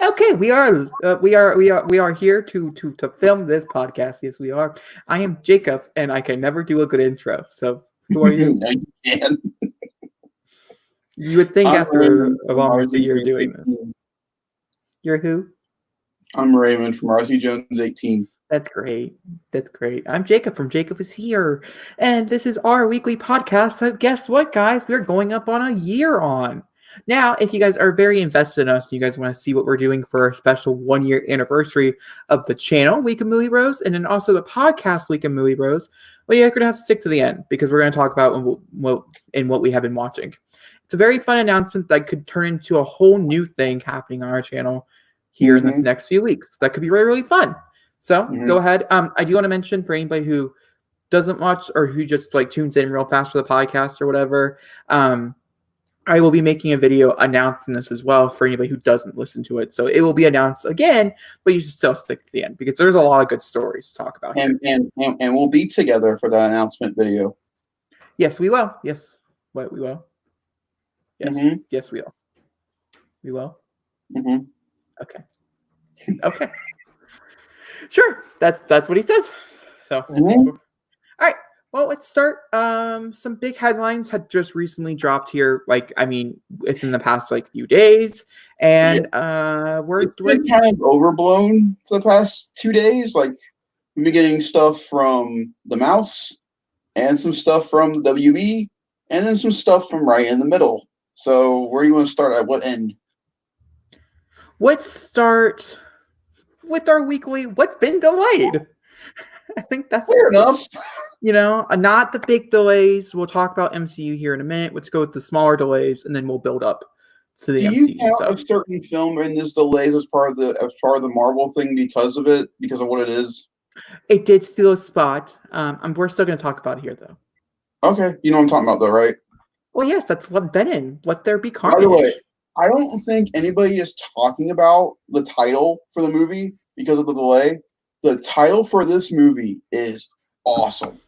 Okay, we are here to film this podcast. Yes, we are. I am Jacob, and I can never do a good intro. So, who are you? I can. You would think I'm after Raymond of from almost a RC year Jones doing this. 18. You're who? I'm Raymond from RC Jones 18. That's great. That's great. I'm Jacob from Jacob is Here, and this is our weekly podcast. So, guess what, guys? We're going up on a year on. Now, if you guys are very invested in us, you guys want to see what we're doing for our special 1 year anniversary of the channel, Week of Movie Bros, and then also the podcast, Week of Movie Bros, well, you're going to have to stick to the end because we're going to talk about what we have been watching. It's a very fun announcement that could turn into a whole new thing happening on our channel here in the next few weeks. That could be really, really fun. So go ahead. I do want to mention for anybody who doesn't watch or who just like tunes in real fast for the podcast or whatever, I will be making a video announcing this as well for anybody who doesn't listen to it. So it will be announced again, but you should still stick to the end because there's a lot of good stories to talk about here. And we'll be together for that announcement video. Yes, we will. Yes. What, we will? Yes. Yes, we will. We will? Okay. Okay. Sure. That's what he says. So, all right. Well, let's start. Some big headlines had just recently dropped here. It's in the past few days, and we're kind of overblown for the past 2 days. Like we've been getting stuff from the Mouse, and some stuff from the WB, and then some stuff from right in the middle. So, where do you want to start? At what end? Let's start with our weekly what's been delayed. I think that's fair enough. Not the big delays. We'll talk about MCU here in a minute. Let's go with the smaller delays, and then we'll build up to the MCU. Do you count a certain film in this delays as part of the Marvel thing because of what it is? It did steal a spot. We're still going to talk about it here, though. Okay, you know what I'm talking about, though, right? Well, yes, that's what Venom. Let there be carnage. By the way, I don't think anybody is talking about the title for the movie because of the delay. The title for this movie is awesome.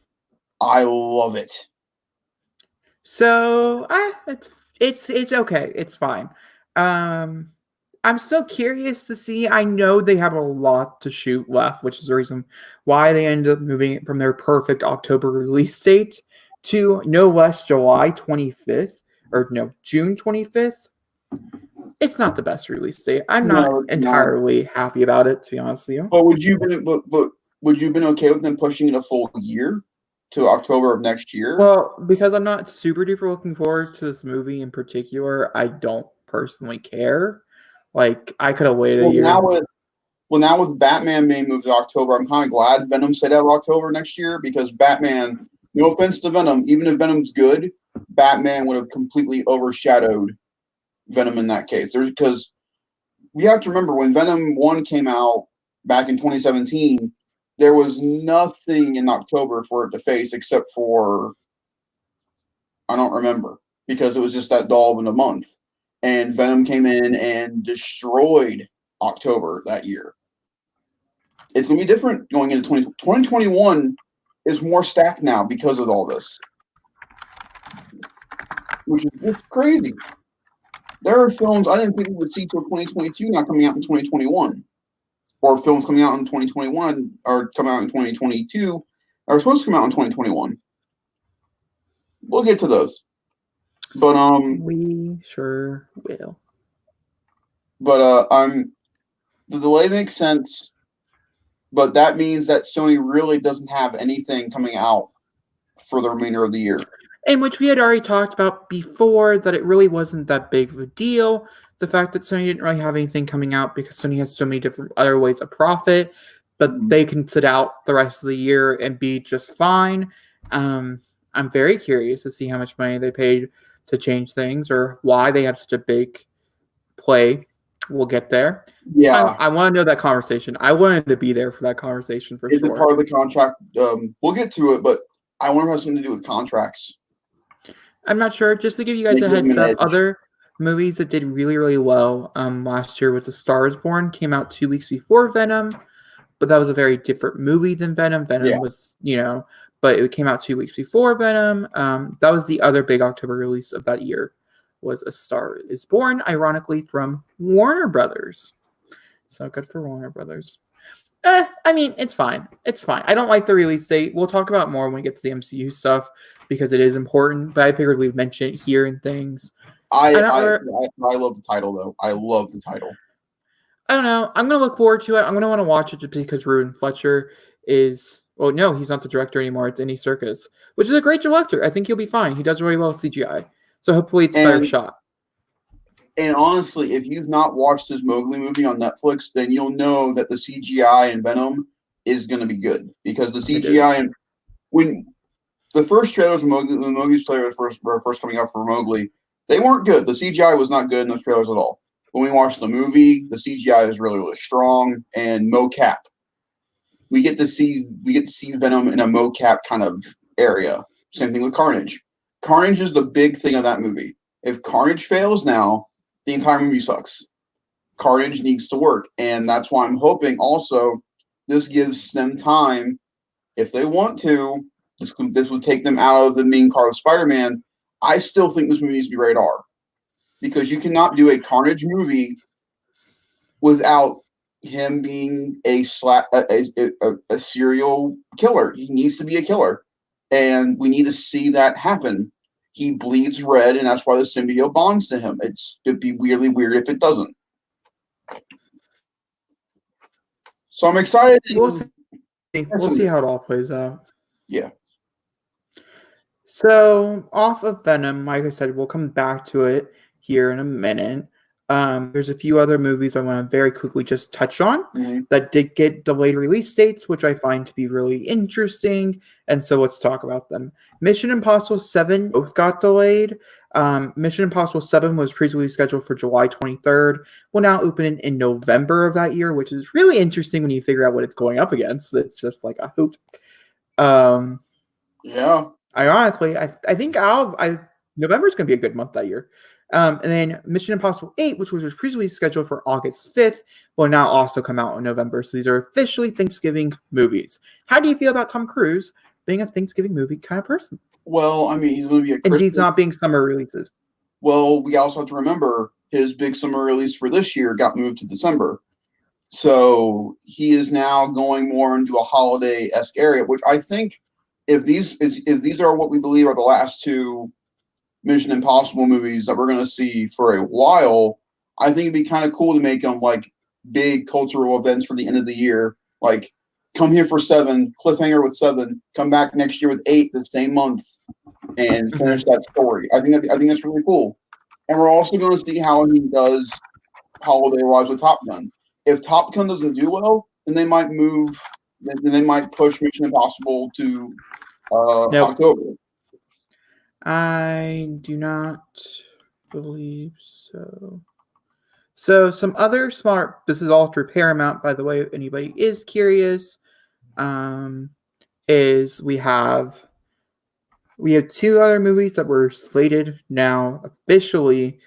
I love it. So, it's okay. It's fine. I'm still curious to see. I know they have a lot to shoot left, which is the reason why they ended up moving it from their perfect October release date to no less July 25th or no June 25th. It's not the best release date. I'm not entirely happy about it, to be honest with you. But would you have been okay with them pushing it a full year to October of next year? Well, because I'm not super duper looking forward to this movie in particular, I don't personally care. Like, I could have waited a year. Now with Batman being moved to October, I'm kind of glad Venom stayed out of October next year because Batman, no offense to Venom, even if Venom's good, Batman would have completely overshadowed Venom in that case. Because we have to remember when Venom 1 came out back in 2017, there was nothing in October for it to face except for, I don't remember, because it was just that dull of a month. And Venom came in and destroyed October that year. It's going to be different going into 2021 is more stacked now because of all this. Which is just crazy. There are films I didn't think we would see till 2022 not coming out in 2021. Or films coming out in 2021 or come out in 2022 are supposed to come out in 2021. We'll get to those. But we sure will. But the delay makes sense, but that means that Sony really doesn't have anything coming out for the remainder of the year. In which we had already talked about before, that it really wasn't that big of a deal. The fact that Sony didn't really have anything coming out because Sony has so many different other ways of profit, but they can sit out the rest of the year and be just fine. I'm very curious to see how much money they paid to change things or why they have such a big play. We'll get there. Yeah. I want to know that conversation. I wanted to be there for that conversation for sure. Is it part of the contract? We'll get to it, but I wonder if it has something to do with contracts. I'm not sure. Just to give you guys a heads up, other movies that did really, really well last year was A Star is Born. Came out 2 weeks before Venom, but that was a very different movie than Venom. Venom was, but it came out 2 weeks before Venom. That was the other big October release of that year. was A Star Is Born, ironically from Warner Brothers. So good for Warner Brothers. I mean, it's fine. It's fine. I don't like the release date. We'll talk about more when we get to the MCU stuff because it is important. But I figured we'd mention it here and things. I love the title though. I love the title. I don't know. I'm gonna look forward to it. I'm gonna want to watch it just because Ruben Fletcher is. Well, no, he's not the director anymore. It's Andy Serkis, which is a great director. I think he'll be fine. He does really well with CGI. So hopefully it's a better shot. And honestly, if you've not watched this Mowgli movie on Netflix, then you'll know that the CGI in Venom is going to be good because the CGI and when the first trailers of Mowgli, when Mowgli's trailers were first coming out for Mowgli, they weren't good. The CGI was not good in those trailers at all. When we watched the movie, the CGI is really, really strong and mocap. We get to see Venom in a mocap kind of area. Same thing with Carnage. Carnage is the big thing of that movie. If Carnage fails now, the entire movie sucks. Carnage needs to work, and that's why I'm hoping also this gives them time, if they want to, this would take them out of the main car of Spider-Man. I still think this movie needs to be rated R. Because you cannot do a Carnage movie without him being a serial killer. He needs to be a killer, and we need to see that happen. He bleeds red, and that's why the symbiote bonds to him. It'd be really weird if it doesn't. So I'm excited. We'll see how it all plays out. Yeah. So off of Venom, like I said, we'll come back to it here in a minute. There's a few other movies I want to very quickly just touch on that did get delayed release dates, which I find to be really interesting. And so let's talk about them. Mission Impossible 7 both got delayed. Mission Impossible 7 was previously scheduled for July 23rd. Will now open in November of that year, which is really interesting when you figure out what it's going up against. It's just like a hoot. Yeah. Ironically, I think November is going to be a good month that year. And then Mission Impossible 8, which was previously scheduled for August 5th, will now also come out in November. So these are officially Thanksgiving movies. How do you feel about Tom Cruise being a Thanksgiving movie kind of person? Well, I mean, he's going to be a Christmas. And he's not being summer releases. Well, we also have to remember his big summer release for this year got moved to December. So he is now going more into a holiday-esque area, which I think if these are what we believe are the last two Mission Impossible movies that we're going to see for a while, I think it'd be kind of cool to make them like big cultural events for the end of the year. Like, come here for 7, cliffhanger with 7, come back next year with 8 the same month, and finish that story. I think that's really cool. And we're also going to see how he does holiday-wise with Top Gun. If Top Gun doesn't do well, then they might move. Then they might push Mission Impossible to October. I do not believe so. So some other smart. This is all through Paramount, by the way. If anybody is curious, is we have 2 other movies that were slated now officially.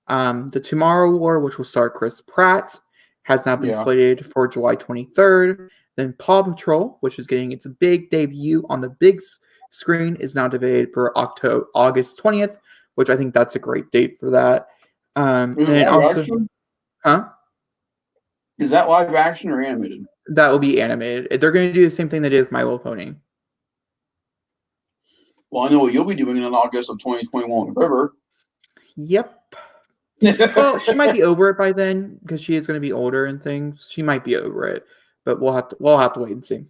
The Tomorrow War, which will star Chris Pratt, has now been slated for July 23rd. Then Paw Patrol, which is getting its big debut on the big screen, is now delayed for August 20th, which I think that's a great date for that. And also, action? Huh? Is that live action or animated? That will be animated. They're going to do the same thing they did with My Little Pony. Well, I know what you'll be doing in August of 2021 with River. Yep. Well, she might be over it by then because she is going to be older and things. She might be over it, but we'll have to wait and see.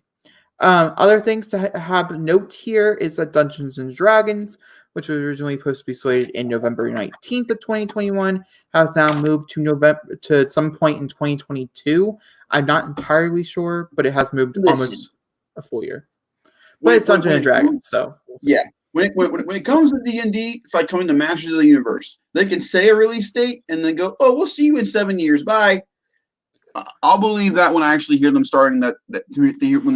Other things to have note here is that Dungeons and Dragons, which was originally supposed to be slated in November 19th of 2021, has now moved to some point in 2022. I'm not entirely sure, but it has moved almost a full year. But it's Dungeons and Dragons, so we'll see. Yeah. When it comes to D&D, it's like coming to Masters of the Universe. They can say a release date and then go, "Oh, we'll see you in 7 years. Bye." I'll believe that when I actually hear them starting when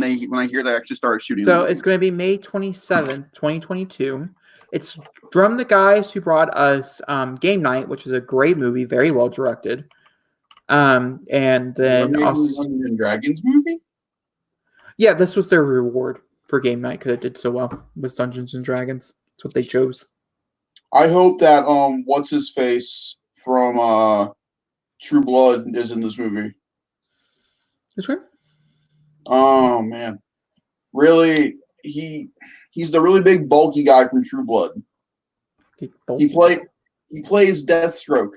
I hear they actually start shooting. So it's going to be May 27th, 2022. It's from the guys who brought us Game Night, which is a great movie, very well directed. And then also Dungeons and Dragons movie. Yeah, this was their reward for Game Night because it did so well with Dungeons and Dragons. That's what they chose. I hope that what's his face from True Blood is in this movie. That's right. Oh man, really? He's the really big bulky guy from True Blood. He plays Deathstroke.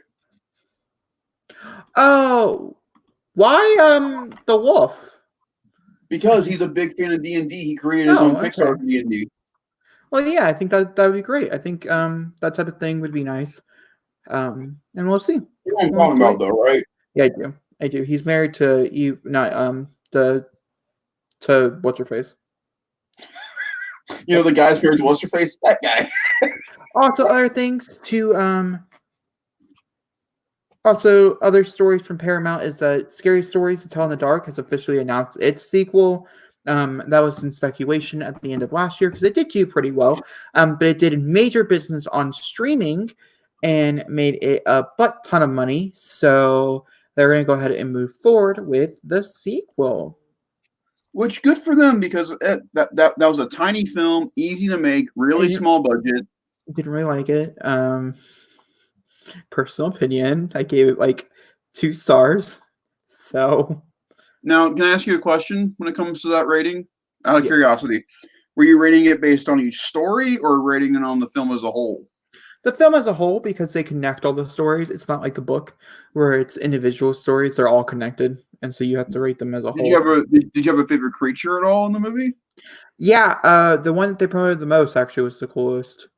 Oh, why the wolf? Because he's a big fan of D&D. He created his Oh, own Pixar okay. D&D. Well, yeah, I think that would be great. I think that type of thing would be nice. And we'll see. You know what I'm We'll have talking to about, wait. though, right? Yeah, I do. I do. He's married to you, not to what's her face. You know the guy's married to what's her face? That guy. Also, other things to Also, other stories from Paramount is that Scary Stories to Tell in the Dark has officially announced its sequel. That was in speculation at the end of last year because it did do pretty well, but it did major business on streaming and made it a butt ton of money. So they're going to go ahead and move forward with the sequel. Which good for them because that was a tiny film, easy to make, really small budget. Didn't really like it. Personal opinion, I gave it like 2 stars. So now, can I ask you a question when it comes to that rating? Out of yes. curiosity, were you rating it based on each story or rating it on the film as a whole? The film as a whole, because they connect all the stories. It's not like the book where it's individual stories. They're all connected, and so you have to rate them as a whole. Did you have a favorite creature at all in the movie? Yeah, the one that they promoted the most actually was the coolest.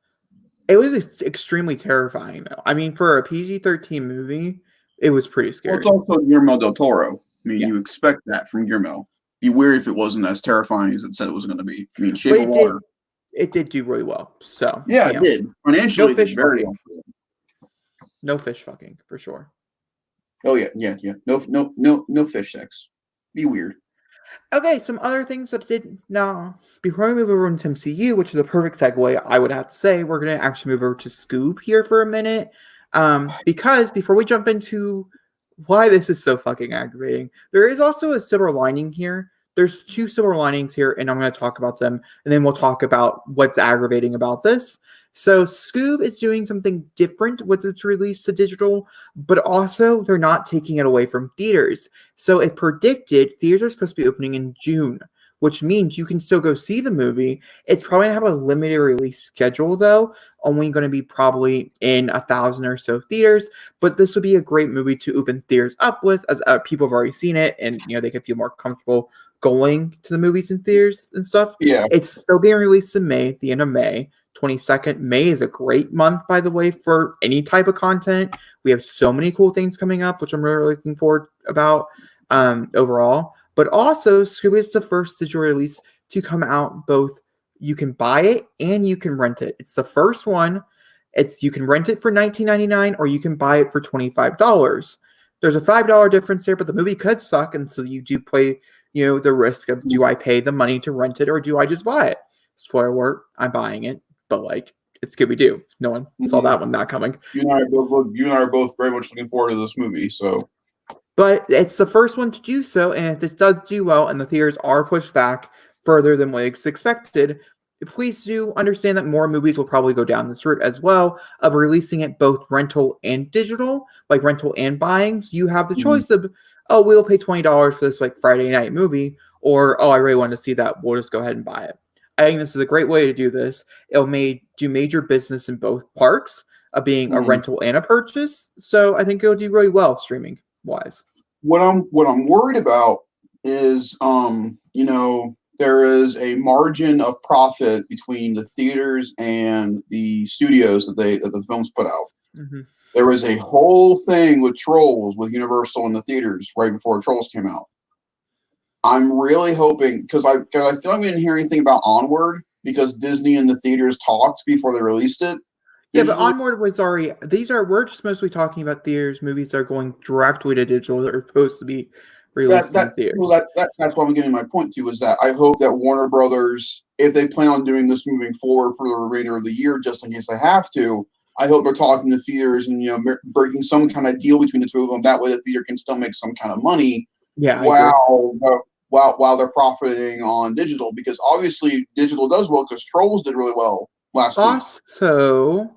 It was extremely terrifying, though. I mean, for a PG-13 movie, it was pretty scary. Well, it's also Guillermo del Toro. I mean, Yeah. you expect that from Guillermo. Be weird if it wasn't as terrifying as it said it was going to be. I mean, Shape of Water. It did do really well. So yeah, it did. Financially, no fish it did very fucking. well. No fish fucking for sure. Oh yeah. No fish sex. Be weird. Okay, some other things that did now before we move over into MCU, which is a perfect segue, I would have to say we're gonna actually move over to Scoob here for a minute. Because before we jump into why this is so fucking aggravating, there is also a silver lining here. There's 2 silver linings here, and I'm going to talk about them, and then we'll talk about what's aggravating about this. So Scoob is doing something different with its release to digital, but also they're not taking it away from theaters. So it predicted theaters are supposed to be opening in June, which means you can still go see the movie. It's probably going to have a limited release schedule, though, only going to be probably in 1,000 or so theaters, but this would be a great movie to open theaters up with, as people have already seen it, and they can feel more comfortable going to the movies in theaters and stuff. Yeah. It's still being released in May, the end of May. 22nd. May is a great month, by the way, for any type of content. We have so many cool things coming up, which I'm really looking forward about overall. But also, Scooby is the first digital release to come out both. You can buy it and you can rent it. It's the first one. You can rent it for $19.99 or you can buy it for $25. There's a $5 difference there, but the movie could suck, and so you do play the risk of, do I pay the money to rent it or do I just buy it? Spoiler alert, I'm buying it. But it's Scooby-Doo. No one saw that one not coming. You and I are both very much looking forward to this movie. So, but it's the first one to do so, and if this does do well, and the theaters are pushed back further than what is expected, please do understand that more movies will probably go down this route as well of releasing it both rental and digital, like rental and buying. So you have the choice of, we'll pay $20 for this Friday night movie, or I really want to see that. We'll just go ahead and buy it. I think this is a great way to do this. It'll do major business in both parks of being a rental and a purchase. So I think it'll do really well streaming wise. What I'm worried about is, there is a margin of profit between the theaters and the studios that the films put out. Mm-hmm. There was a whole thing with Trolls with Universal in the theaters right before Trolls came out. I'm really hoping, because I feel like we didn't hear anything about Onward because Disney and the theaters talked before they released it. Yeah, but Onward was already. We're just mostly talking about theaters, movies that are going directly to digital that are supposed to be released in theaters. Well, that's what I'm getting my point to, is that I hope that Warner Brothers, if they plan on doing this moving forward for the remainder of the year, just in case they have to, I hope they're talking to theaters and breaking some kind of deal between the two of them. That way, the theater can still make some kind of money. Yeah. While they're profiting on digital, because obviously digital does well because Trolls did really well last week. Also,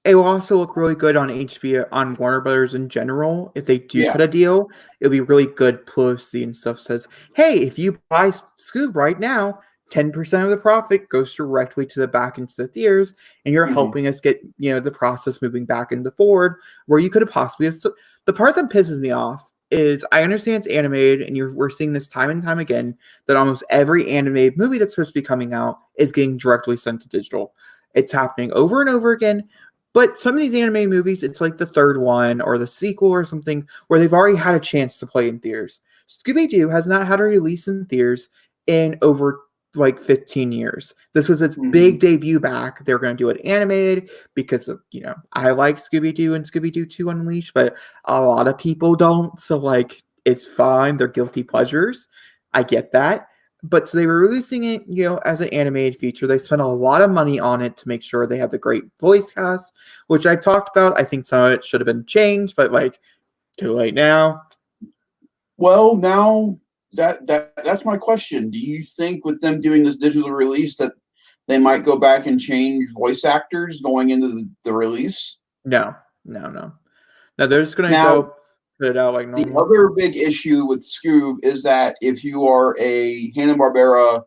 It will also look really good on HBO, on Warner Brothers in general. If they do Yeah. cut a deal, it'll be really good. Publicity and stuff says, hey, if you buy Scoob right now, 10% of the profit goes directly to the back into the theaters, and you're Mhm. helping us get the process moving back into forward where you could have possibly have. The part that pisses me off is I understand it's animated, and we're seeing this time and time again that almost every animated movie that's supposed to be coming out is getting directly sent to digital. It's happening over and over again. But some of these anime movies, it's like the third one or the sequel or something where they've already had a chance to play in theaters. Scooby-Doo has not had a release in theaters in over like 15 years. This was its big Mhm. debut back. They're going to do it animated because of, I like Scooby-Doo and Scooby-Doo 2 Unleashed, but a lot of people don't. So like it's fine. They're guilty pleasures. I get that. But so they were releasing it, as an animated feature. They spent a lot of money on it to make sure they have the great voice cast, which I talked about. I think some of it should have been changed, but like too late now. Well, now that's my question. Do you think with them doing this digital release that they might go back and change voice actors going into the release? No, no, no. No, they're just gonna Now, go put it out like the normal. other big issue with Scoob is that if you are a Hanna-Barbera,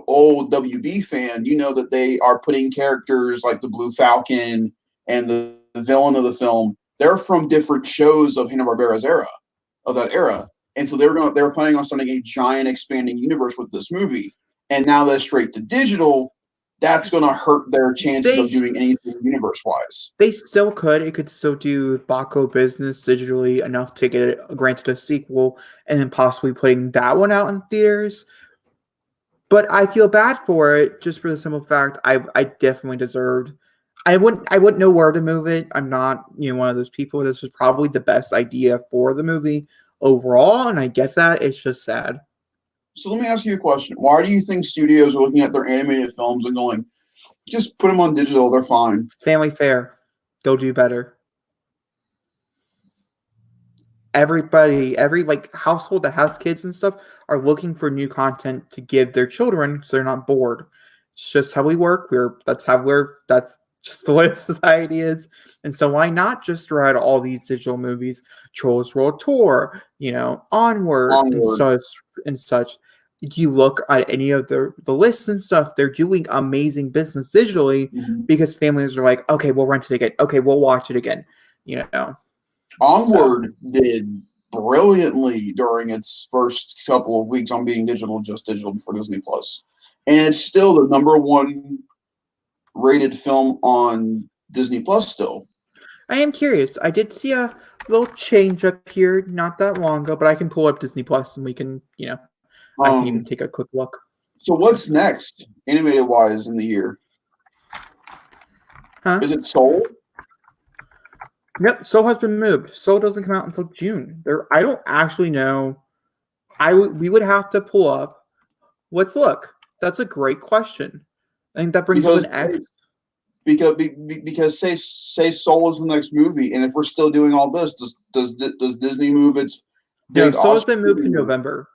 old WB fan, you know that they are putting characters like the Blue Falcon and the villain of the film. They're from different shows of Hanna-Barbera's era, of that era, and so they're planning on starting a giant expanding universe with this movie. And now they're straight to digital. That's going to hurt their chances They of doing anything universe wise. they still could. It could still do Baco business digitally enough to get it granted a sequel and then possibly putting that one out in theaters. But I feel bad for it just for the simple fact I definitely deserved. I wouldn't know where to move it. I'm not one of those people. This was probably the best idea for the movie overall, and I get that. It's just sad. So let me ask you a question. Why do you think studios are looking at their animated films and going, just put them on digital, they're fine? Family Fair, they'll do better. Everybody, every like household that has kids and stuff are looking for new content to give their children so they're not bored. It's just how we work. That's just the way society is. And so why not just write all these digital movies, Trolls World Tour, Onward Onward. and such. You look at any of the lists and stuff, they're doing amazing business digitally Mhm. because families are like, okay, we'll rent it again. Okay, we'll watch it again. So Onward did brilliantly during its first couple of weeks on being just digital before Disney Plus, and it's still the number one rated film on Disney Plus. Still, I am curious. I did see a little change up here not that long ago, but I can pull up Disney Plus and we can, I can even um, take a quick look. so what's next, animated wise, in the year? Huh? Is it Soul? Nope. Soul has been moved. Soul doesn't come out until June. I don't actually know. We would have to pull up. Let's look. That's a great question. I think that brings up Because an X. because say Soul is the next movie, and if we're still doing all this, does Disney move its No, big Soul has Oscar? been moved to November.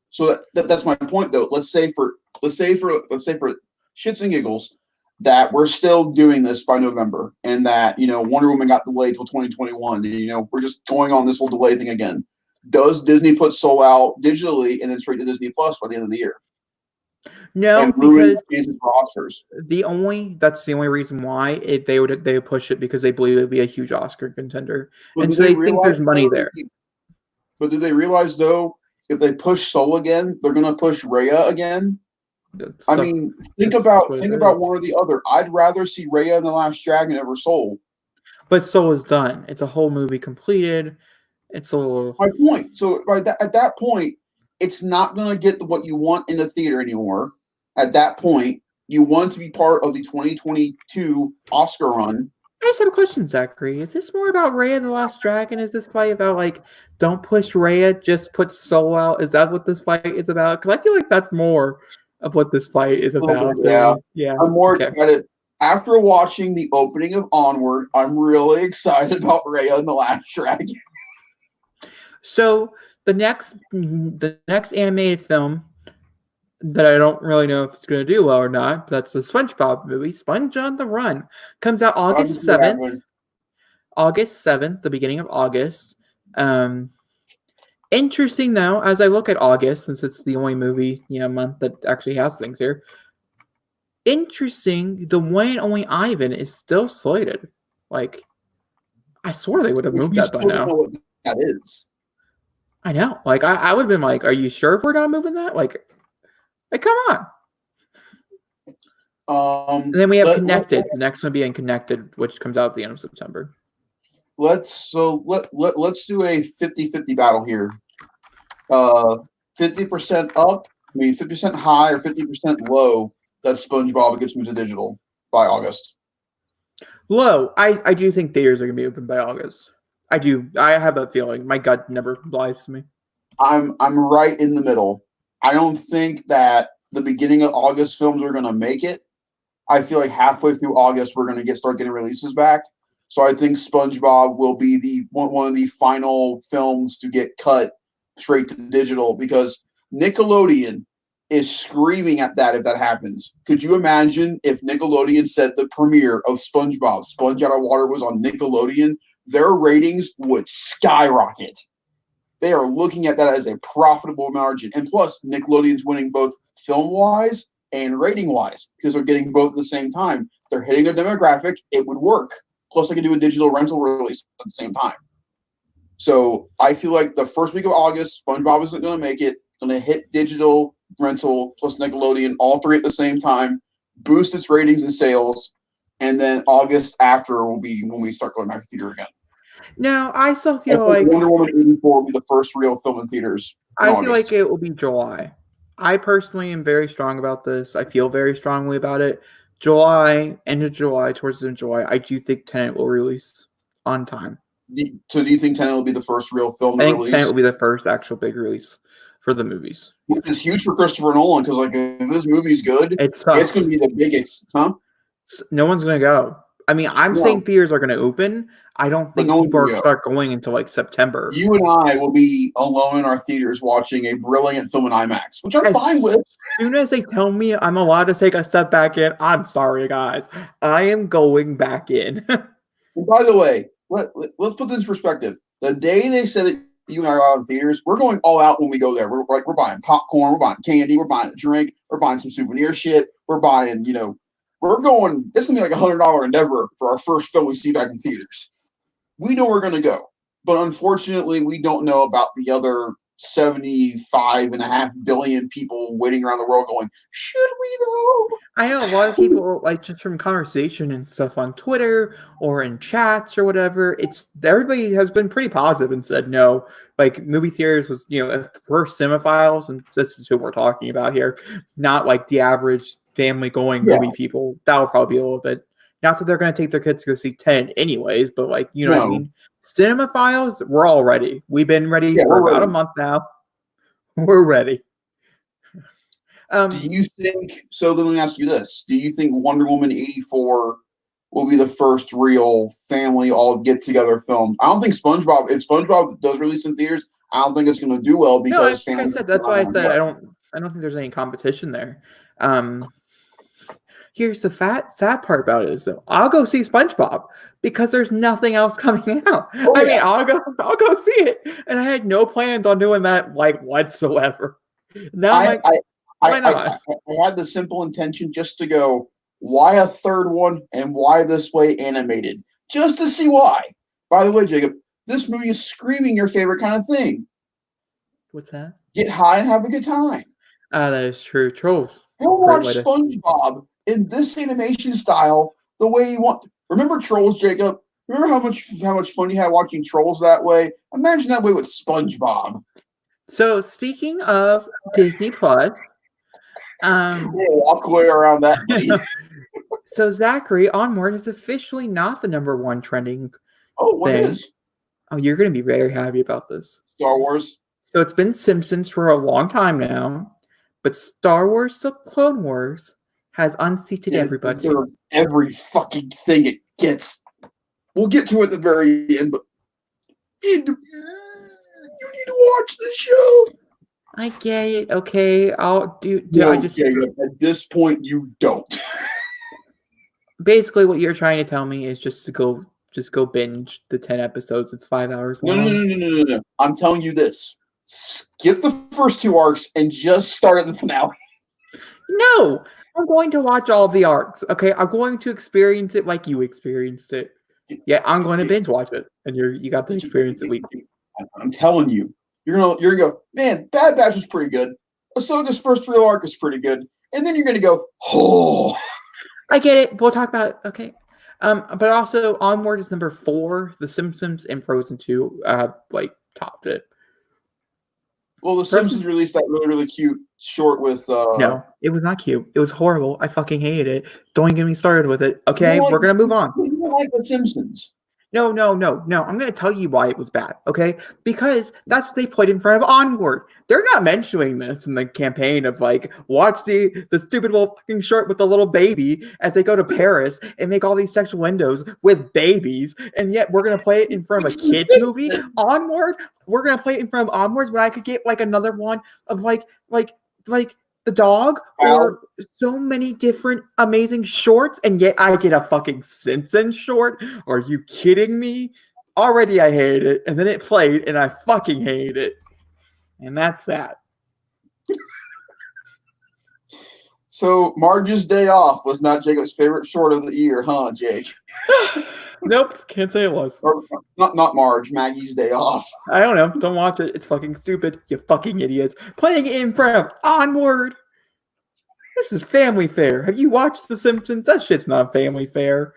So that's my point, though. Let's say for shits and giggles that we're still doing this by November, and that Wonder Woman got delayed till 2021, and we're just going on this whole delay thing again. Does Disney put Soul out digitally and then straight to Disney Plus by the end of the year No, and ruin because chances for Oscars? that's the only reason why they would push it because they believe it would be a huge Oscar contender, But and do so they they think realize there's money though? there. But do they realize though, if they push Soul again, they're gonna push Raya again? I mean, think about one or the other. I'd rather see Raya and the Last Dragon over Soul. But Soul is done. It's a whole movie completed. It's a little. My point. So at that point, it's not going to get what you want in the theater anymore. At that point, you want to be part of the 2022 Oscar run. I just have a question, Zachary. Is this more about Raya and the Last Dragon? Is this fight about like, don't push Raya, just put Soul out? Is that what this fight is about? Because I feel like that's more of what this fight is about. Yeah. Yeah. I'm more Okay. excited. After watching the opening of Onward, I'm really excited about Raya and the Last Dragon. So the next animated film that I don't really know if it's going to do well or not. That's the SpongeBob movie, Sponge on the Run. Comes out I can August see it 7th. happening. August 7th, the beginning of August. Interesting, though, as I look at August, since it's the only movie month that actually has things here. Interesting, the one and only Ivan is still slated. Like, I swore they would have Which moved we that by still don't now. know what that is. I know. Like, I would have been like, are you sure if we're not moving that? Like come on. And then we have Connected. The next one being Connected, which comes out at the end of September. Let's do a 50-50 battle here. 50% up, 50% high or 50% low that SpongeBob gets moved to digital by August. Low. I do think theaters are going to be open by August. I do. I have that feeling. My gut never lies to me. I'm right in the middle. I don't think that the beginning of August films are going to make it. I feel like halfway through August we're going to start getting releases back. So I think SpongeBob will be the one of the final films to get cut straight to digital because Nickelodeon is screaming at that if that happens. Could you imagine if Nickelodeon said the premiere of SpongeBob, Sponge Out of Water, was on Nickelodeon? Their ratings would skyrocket. They are looking at that as a profitable margin. And plus, Nickelodeon's winning both film-wise and rating-wise because they're getting both at the same time. They're hitting their demographic. It would work. Plus, I can do a digital rental release at the same time. So I feel like the first week of August, SpongeBob isn't going to make it. It's going to hit digital rental plus Nickelodeon, all three at the same time, boost its ratings and sales, and then August after will be when we start going back to theater again. Now, I still feel like Wonder Woman 84 will be the first real film in theaters. I feel like it will be July. I personally am very strong about this. I feel very strongly about it. July, end of July, towards the end of July, I do think Tenet will release on time. So do you think Tenet will be the first real film I think release? Tenet will be the first actual big release for the movies. Which is huge for Christopher Nolan because, like, if this movie's good, it's going to be the biggest, huh? No one's going to go. I mean, I'm saying theaters are going to open. I don't think people are start going until like September. You and I will be alone in our theaters watching a brilliant film in IMAX, which I'm fine with. As soon as they tell me I'm allowed to take a step back in, I'm sorry, guys. I am going back in. And by the way, let's put this in perspective. The day they said it, you and I are out in theaters, we're going all out when we go there. We're buying popcorn, we're buying candy, we're buying a drink, we're buying some souvenir shit, we're buying, we're going, it's going to be like $100 endeavor for our first film we see back in theaters. We know we're going to go, but unfortunately, we don't know about the other 75.5 billion people waiting around the world going, should we though? I know a lot of people, like, just from conversation and stuff on Twitter or in chats or whatever, everybody has been pretty positive and said no. Like, movie theaters was, for cinephiles, and this is who we're talking about here, not like the average family going movie people. That would probably be a little bit. Not that they're going to take their kids to go see Tenet anyways, but like, what I mean? Cinemaphiles, we're all ready. We've been ready for about a month now. We're ready. Do you think, so let me ask you this. Do you think Wonder Woman 84 will be the first real family all get-together film? I don't think if SpongeBob does release in theaters, I don't think it's going to do well because like I said, that's why I said I don't think there's any competition there. Here's the sad part about it is though, I'll go see SpongeBob because there's nothing else coming out. I mean, I'll go see it, and I had no plans on doing that like whatsoever. Now why not? I had the simple intention just to go, why a third one and why this way animated? Just to see why. By the way, Jacob, this movie is screaming your favorite kind of thing. What's that? Get high and have a good time. That is true. Trolls. Go watch SpongeBob in this animation style the way you want. Remember Trolls, Jacob? Remember how much fun you had watching Trolls that way? Imagine that way with SpongeBob. So speaking of Disney Plus, walk away around that. So Zachary, Onward is officially not the #1 trending. Oh, what is? Oh, you're going to be very happy about this. Star Wars. So it's been Simpsons for a long time now, but Star Wars: The Clone Wars has unseated everybody. Every fucking thing it gets. We'll get to it at the very end, but you need to watch the show. I get it. Okay, I'll do. No, I just at this point, you don't. basically what you're trying to tell me is just go binge the 10 episodes. It's 5 hours No, no, long. no, no, no, no. I'm telling you this. Skip the first 2 arcs and just start at the finale. No, I'm going to watch all the arcs. Okay, I'm going to experience it like you experienced it. Yeah, I'm going to binge watch it, and you got to experience it weekly. I'm telling you, you're gonna go, man. Bad Batch was pretty good. Ahsoka's first real arc is pretty good, and then you're gonna go, oh. I get it. We'll talk about it. Okay. But also Onward is number 4. The Simpsons and Frozen 2 topped it. Well, The Simpsons released that really, really cute short with No, it was not cute. It was horrible. I fucking hated it. Don't get me started with it. Okay, we're gonna move on. You don't like The Simpsons. No. I'm going to tell you why it was bad, okay? Because that's what they put in front of Onward. They're not mentioning this in the campaign of, like, watch the stupid little fucking short with the little baby as they go to Paris and make all these sexual windows with babies, and yet we're going to play it in front of a kid's movie? Onward? We're going to play it in front of Onwards when I could get, like, another one of, like the dog or so many different amazing shorts, and yet I get a fucking Simpsons short? Are you kidding me? Already I hated it, and then it played, and I fucking hated it. And that's that. So Marge's Day Off was not Jacob's favorite short of the year, huh, Jake? Nope, can't say it was. Or not Marge, Maggie's Day Off. I don't know. Don't watch it. It's fucking stupid. You fucking idiots. Playing it in front of Onward. This is family fare. Have you watched The Simpsons? That shit's not family fare.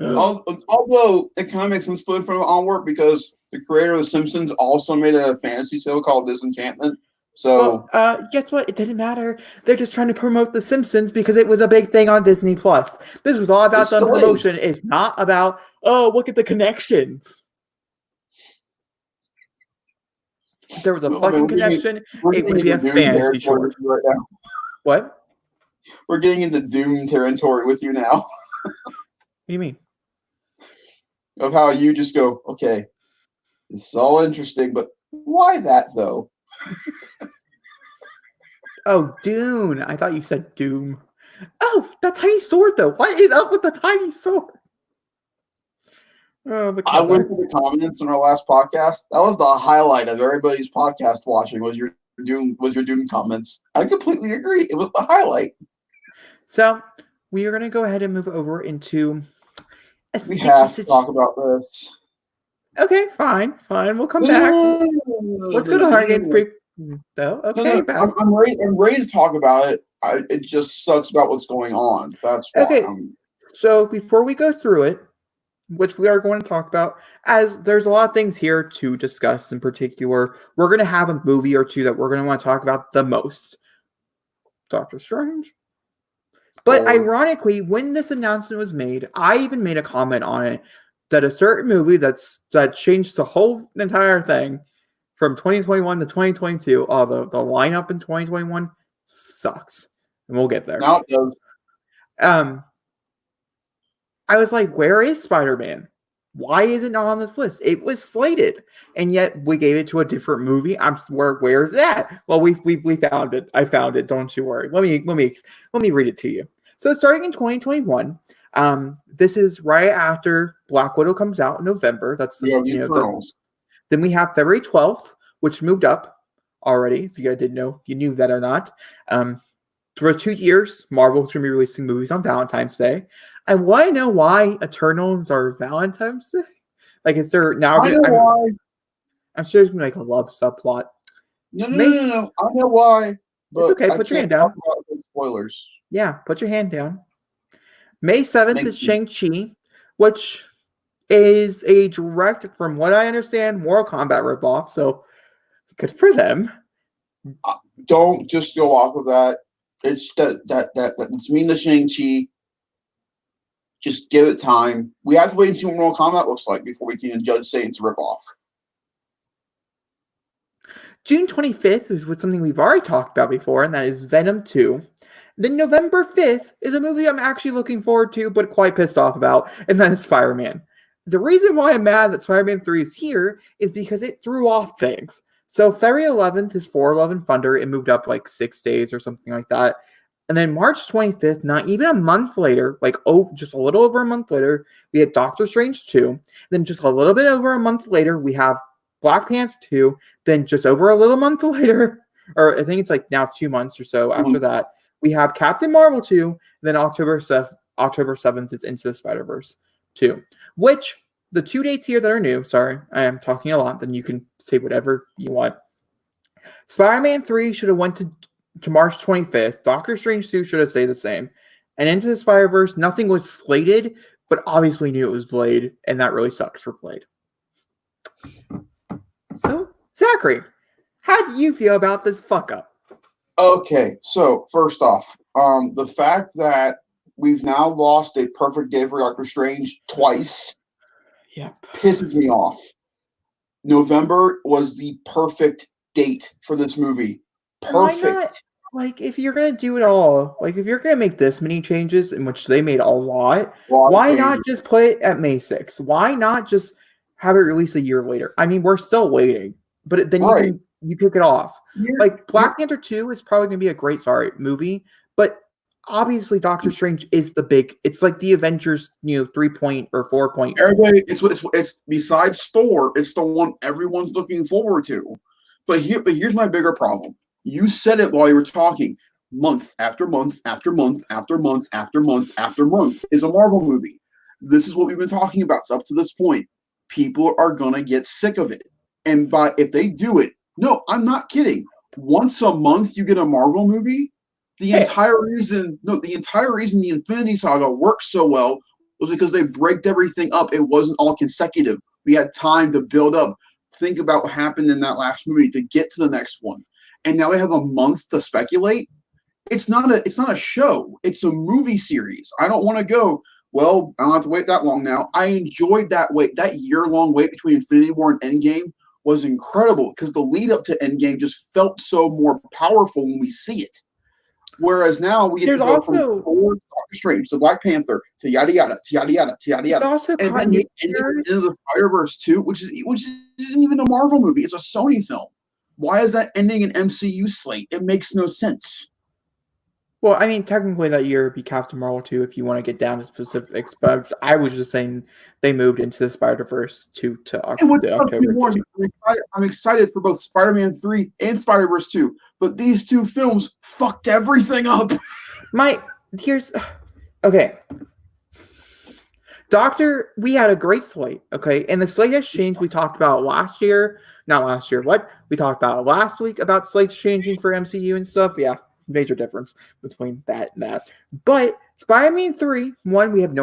Although it kind of makes sense to put in front of Onward because the creator of The Simpsons also made a fantasy show called Disenchantment. So, guess what? It didn't matter. They're just trying to promote The Simpsons because it was a big thing on Disney Plus. This was all about the promotion. It's not about, oh, look at the connections. If there was a fucking connection, it would be a fantasy short. Right now. What? We're getting into Doom territory with you now. What do you mean? Of how you just go, okay, this is all interesting, but why that though? Oh, Dune. I thought you said Doom. Oh, that tiny sword though. What is up with the tiny sword? Oh, I went to the comments on our last podcast. That was the highlight of everybody's podcast watching was your Doom comments. I completely agree. It was the highlight. So we are going to go ahead and move over into we have to talk about this. Okay, fine. We'll come back. Let's go to Hunger Games brief. No, okay. I'm ready to talk about it. It just sucks about what's going on. That's why. Okay. So before we go through it, which we are going to talk about, as there's a lot of things here to discuss in particular, we're going to have a movie or two that we're going to want to talk about the most. Doctor Strange. But ironically, when this announcement was made, I even made a comment on it that a certain movie that changed the whole entire thing from 2021 to 2022, the lineup in 2021 sucks. And we'll get there. Now it does. I was like, where is Spider-Man? Why is it not on this list? It was slated, and yet we gave it to a different movie. Where's that? Well, we found it. I found it. Don't you worry. Let me read it to you. So starting in 2021, this is right after Black Widow comes out in November. That's then we have February 12th, which moved up already. If you guys didn't know, if you knew that or not. For 2 years, Marvel's going to be releasing movies on Valentine's Day. I want to know why Eternals are Valentine's Day. Like, is there now? I'm sure there's going to be like a love subplot. No. I know why. But it's okay, put your hand down. Spoilers. Yeah, put your hand down. May 7th is Shang-Chi, which is a direct, from what I understand, Mortal Kombat ripoff. So good for them. Don't just go off of that. It's that's mean to Shang-Chi. Just give it time. We have to wait and see what Mortal Kombat looks like before we can judge saying it's a ripoff. June 25th is with something we've already talked about before, and that is Venom 2. Then November 5th is a movie I'm actually looking forward to, but quite pissed off about, and that is Spider-Man. The reason why I'm mad that Spider-Man 3 is here is because it threw off things. So February 11th is Thor: Love and Thunder. It moved up like 6 days or something like that. And then March 25th, not even a month later, just a little over a month later, we had Doctor Strange 2. Then just a little bit over a month later, we have Black Panther 2. Then just over a little month later, or I think it's like now 2 months or so after that, we have Captain Marvel 2. Then October 7th is Into the Spider-Verse 2. Which, the 2 dates here that are new, sorry, I am talking a lot, then you can say whatever you want. Spider-Man 3 should have went to March 25th. Doctor Strange 2 should have stayed the same. And Into the Spider-Verse, nothing was slated, but obviously knew it was Blade, and that really sucks for Blade. So, Zachary, how do you feel about this fuck up? Okay, so first off, the fact that we've now lost a perfect day for Doctor Strange twice pisses me off. November was the perfect date for this movie. Perfect. Why not? Like, if you're going to do it all, like, if you're going to make this many changes, in which they made a lot, why not just put it at May 6th? Why not just have it released a year later? I mean, we're still waiting, but then you kick it off. Like, Black Panther 2 is probably going to be a great, movie, but obviously Doctor Strange is it's like the Avengers, 3 or 4 point. Everybody, it's besides Thor, it's the one everyone's looking forward to. But here's my bigger problem. You said it while you were talking. Month after month after month after month after month after month is a Marvel movie. This is what we've been talking about up to this point. People are gonna get sick of it. And if they do it, no, I'm not kidding. Once a month you get a Marvel movie. The entire reason the Infinity Saga works so well was because they braked everything up. It wasn't all consecutive. We had time to build up, think about what happened in that last movie to get to the next one. And now we have a month to speculate. It's not a show. It's a movie series. I don't want to go, well, I don't have to wait that long now. I enjoyed that wait. That year-long wait between Infinity War and Endgame was incredible because the lead up to Endgame just felt so more powerful when we see it. Whereas now we get to go from Thor, Doctor Strange to Black Panther to yada yada to yada yada to yada yada, and then we end into the Spider-Verse 2, which isn't even a Marvel movie; it's a Sony film. Why is that ending an MCU slate? It makes no sense. Well, I mean, technically that year would be Captain Marvel 2 if you want to get down to specifics, but I was just saying they moved Into the Spider-Verse 2 to October. I'm excited for both Spider-Man 3 and Spider-Verse 2, but these two films fucked everything up. Okay. We had a great slate, okay? And the slate has changed. We talked about we talked about last week about slates changing for MCU and stuff. Yeah, major difference between that and that. But Spider-Man 3, we have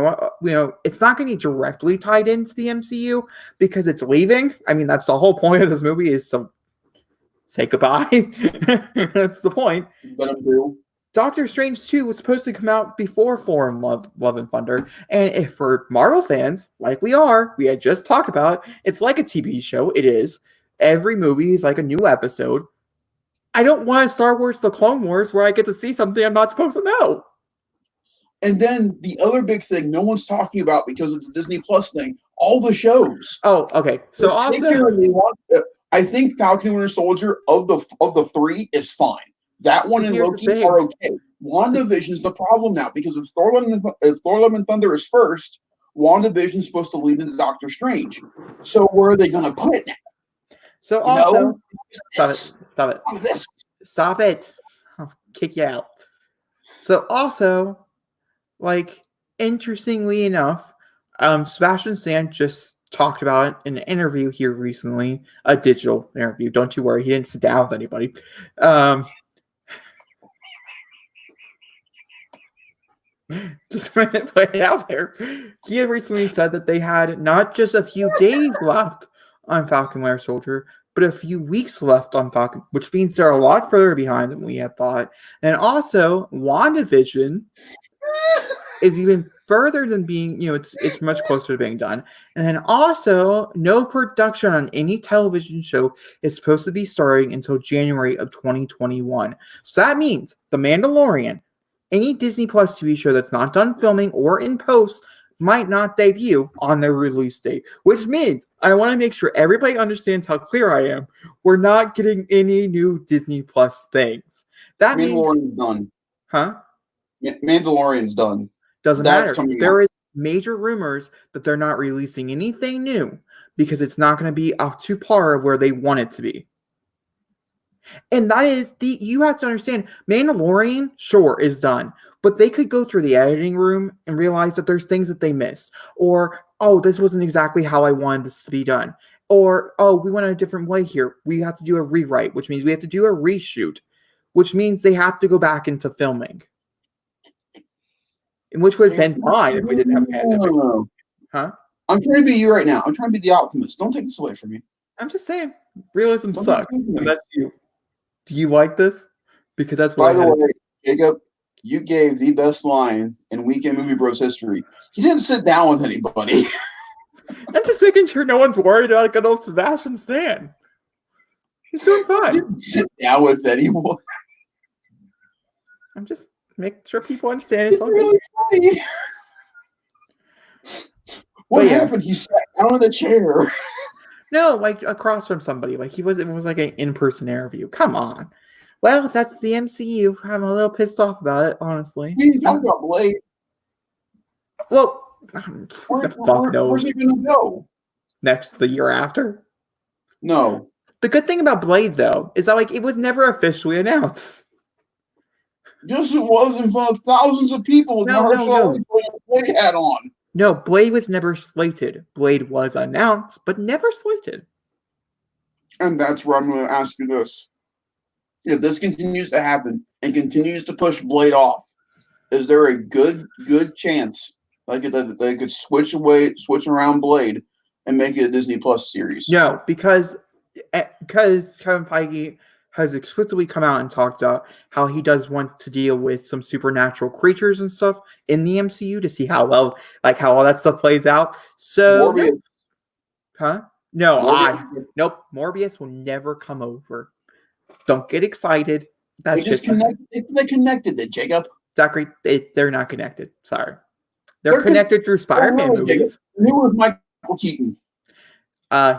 it's not going to be directly tied into the MCU because it's leaving. I mean, that's the whole point of this movie is to say goodbye. That's the point. Doctor Strange 2 was supposed to come out before Thor and Love and Thunder. And if for Marvel fans, like we had just talked about, it's like a TV show. It is. Every movie is like a new episode. I don't want a Star Wars The Clone Wars where I get to see something I'm not supposed to know. And then the other big thing no one's talking about because of the Disney Plus thing, all the shows. Oh, okay. So I think Falcon and Winter Soldier of the three is fine. That one and Loki are okay. WandaVision's the problem now because if Thor: Love and Thunder is first, WandaVision's supposed to lead into Doctor Strange. So where are they going to put it? So Stop it. I'll kick you out. So also, interestingly enough, Sebastian Stan just talked about it in an interview here recently, a digital interview. Don't you worry, he didn't sit down with anybody. Just put it out there. He had recently said that they had not just a few days left on Falcon Winter Soldier, but a few weeks left on Falcon, which means they're a lot further behind than we had thought. And also, WandaVision is even further than being, it's much closer to being done. And then also, no production on any television show is supposed to be starting until January of 2021. So that means The Mandalorian, any Disney Plus TV show that's not done filming or in post might not debut on their release date, which means I want to make sure everybody understands how clear I am. We're not getting any new Disney Plus things. That means Mandalorian's done. Huh? Mandalorian's done. Doesn't That's matter. coming There out. is major rumors that they're not releasing anything new because it's not going to be up to par where they want it to be. And that is you have to understand, Mandalorian, sure, is done. But they could go through the editing room and realize that there's things that they missed. Or, oh, this wasn't exactly how I wanted this to be done. Or, oh, we went a different way here. We have to do a rewrite, which means we have to do a reshoot, which means they have to go back into filming. And which would have been fine if we didn't have a pandemic. Huh? I'm trying to be you right now. I'm trying to be the optimist. Don't take this away from me. I'm just saying, realism sucks. And that's you. Do you like this? Because that's what By the way, Jacob, you gave the best line in Weekend Movie Bros history. He didn't sit down with anybody. I'm just making sure no one's worried about good old Sebastian Stan. He's doing fine. He didn't sit down with anyone. I'm just making sure people understand it's really funny. What happened? He sat down in the chair. No, like across from somebody. Like it was like an in-person interview. Come on. Well, that's the MCU. I'm a little pissed off about it, honestly. You talking about Blade? Well, the fuck knows. Where's he gonna go? The year after? No. The good thing about Blade, though, is that like it was never officially announced. Yes, it was in front of thousands of people. No. Blade hat on. No, Blade was never slated. Blade was announced, but never slated. And that's where I'm going to ask you this. If this continues to happen and continues to push Blade off, is there a good chance they could switch around Blade and make it a Disney Plus series? No, because Kevin Feige has explicitly come out and talked about how he does want to deal with some supernatural creatures and stuff in the MCU to see how all that stuff plays out. So, Morbius. Huh? No, Morbius. Nope. Morbius will never come over. Don't get excited. They connected it, Jacob. Zachary, they're not connected. Sorry. They're connected through Spider-Man movies. Who was Michael Keaton?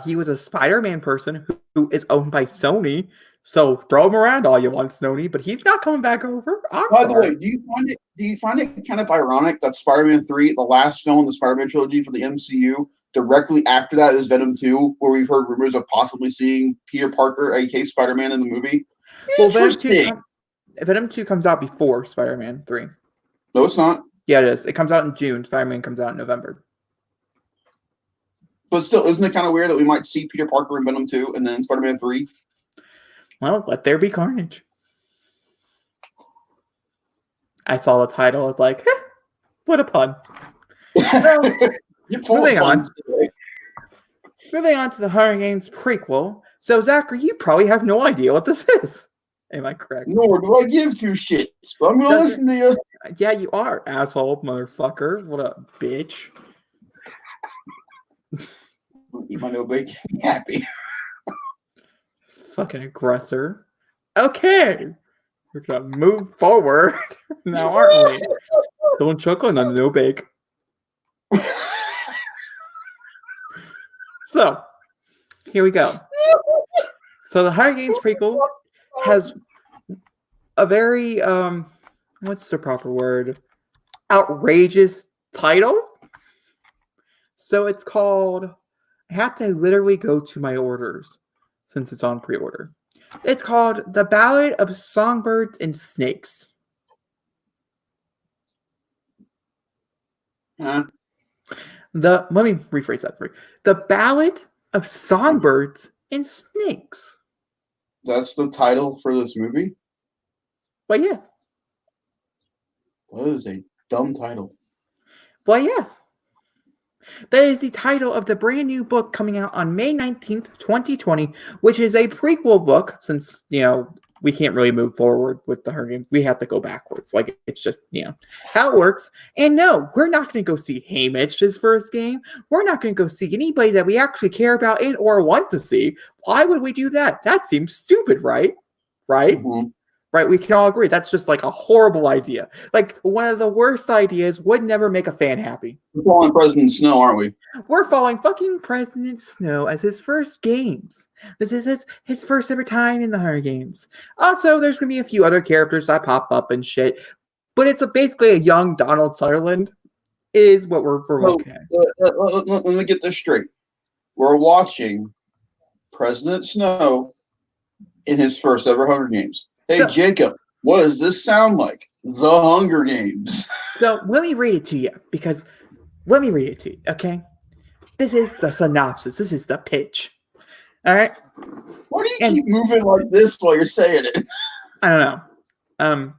He was a Spider-Man person who is owned by Sony. So throw him around all you want, Sony, but he's not coming back over. By the way, do you find it kind of ironic that Spider-Man 3, the last film in the Spider-Man trilogy for the MCU, directly after that is Venom 2, where we've heard rumors of possibly seeing Peter Parker, aka Spider-Man, in the movie? Well, Venom 2 comes out before Spider-Man 3. No, it's not. Yeah, it is. It comes out in June. Spider-Man comes out in November. But still, isn't it kind of weird that we might see Peter Parker in Venom 2 and then Spider-Man 3? Well, let there be carnage. I saw the title. I was like, what a pun. So, moving on to the Hunger Games prequel. So, Zachary, you probably have no idea what this is. Am I correct? Nor do I give two shits, but I'm going to listen to you. Yeah, you are, asshole, motherfucker. What a bitch. Eat my no bacon. Happy. Fucking aggressor. Okay. We're going to move forward now, aren't we? Don't choke on the no bake. So, here we go. So, the Hunger Games prequel has a very, what's the proper word? Outrageous title. So, it's called, I have to literally go to my orders since it's on pre-order. It's called The Ballad of Songbirds and Snakes. Huh? Let me rephrase that for you. The Ballad of Songbirds and Snakes. That's the title for this movie? Why, yes. That is a dumb title. Why, yes. That is the title of the brand new book coming out on May 19th, 2020, which is a prequel book since, we can't really move forward with the Hunger Games. We have to go backwards. Like, it's just, how it works. And no, we're not going to go see Haymitch's first game. We're not going to go see anybody that we actually care about or want to see. Why would we do that? That seems stupid, right? Right? Mm-hmm. right? We can all agree that's just like a horrible idea. Like one of the worst ideas would never make a fan happy. We're following President Snow, aren't we? We're following fucking President Snow as his first games. This is his first ever time in the Hunger Games. Also, there's going to be a few other characters that pop up and shit, but it's basically a young Donald Sutherland is what we're looking at. Let me get this straight. We're watching President Snow in his first ever Hunger Games. Hey, so, Jacob, what does this sound like? The Hunger Games. So let me read it to you, okay? This is the synopsis. This is the pitch. All right? Why do you keep moving like this while you're saying it? I don't know.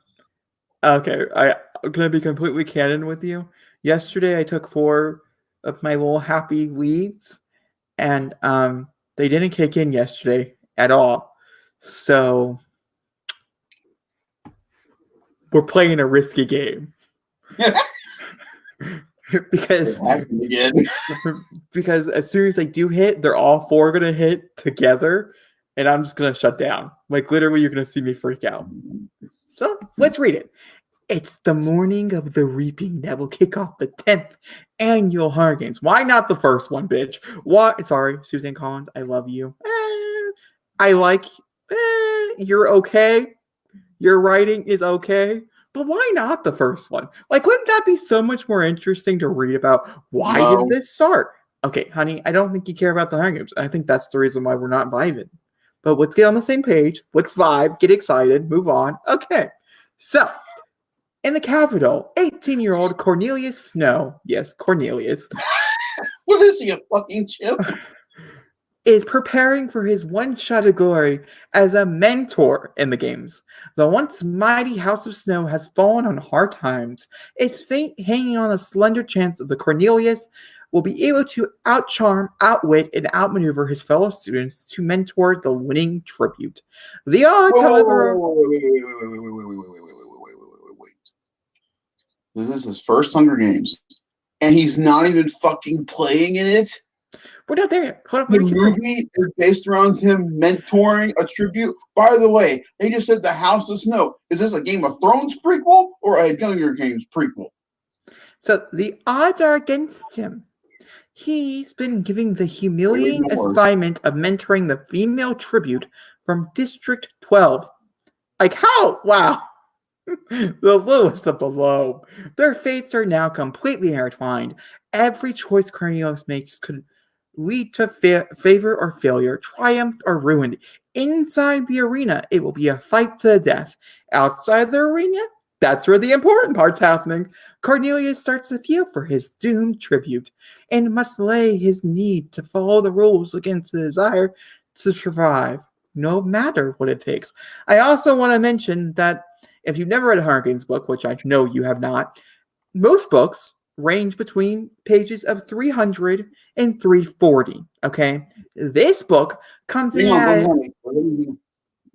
Okay, I'm going to be completely candid with you. Yesterday, I took 4 of my little happy leaves, and they didn't kick in yesterday at all. So we're playing a risky game. because as soon as I do hit, they're all 4 going to hit together, and I'm just going to shut down. Like, literally, you're going to see me freak out. So let's read it. It's the morning of the reaping that will kick off the 10th annual Hunger Games. Why not the first one, bitch? What? Sorry, Suzanne Collins, I love you. You're okay. Your writing is okay. But why not the first one? Like, wouldn't that be so much more interesting to read about? Why did this start? Okay, honey, I don't think you care about the Hunger Games. I think that's the reason why we're not vibing. But let's get on the same page. Let's vibe, get excited, move on. Okay, so in the capital, 18-year-old Cornelius Snow, yes, Cornelius. What is he, a fucking chimp? Is preparing for his one shot of glory as a mentor in the games. The once mighty House of Snow has fallen on hard times, its fate hanging on a slender chance of the Cornelius will be able to outcharm, outwit, and outmaneuver his fellow students to mentor the winning tribute. The odds, however... Wait. This is his first Hunger Games, and he's not even fucking playing in it? We're not there yet. Hold on, the movie is based around him mentoring a tribute. By the way, they just said the House of Snow. Is this a Game of Thrones prequel or a Hunger Games prequel? So the odds are against him. He's been given the humiliating assignment of mentoring the female tribute from District 12. Like how? Wow. The lowest of the low. Their fates are now completely intertwined. Every choice Cornelius makes could lead to favor or failure, triumph or ruin. Inside the arena, it will be a fight to the death. Outside the arena, that's where the important part's happening. Cornelius starts to feel for his doomed tribute and must lay his need to follow the rules against the desire to survive, no matter what it takes. I also want to mention that if you've never read a Hunger Games book, which I know you have not, most books range between pages of 300 and 340, okay? This book comes in at...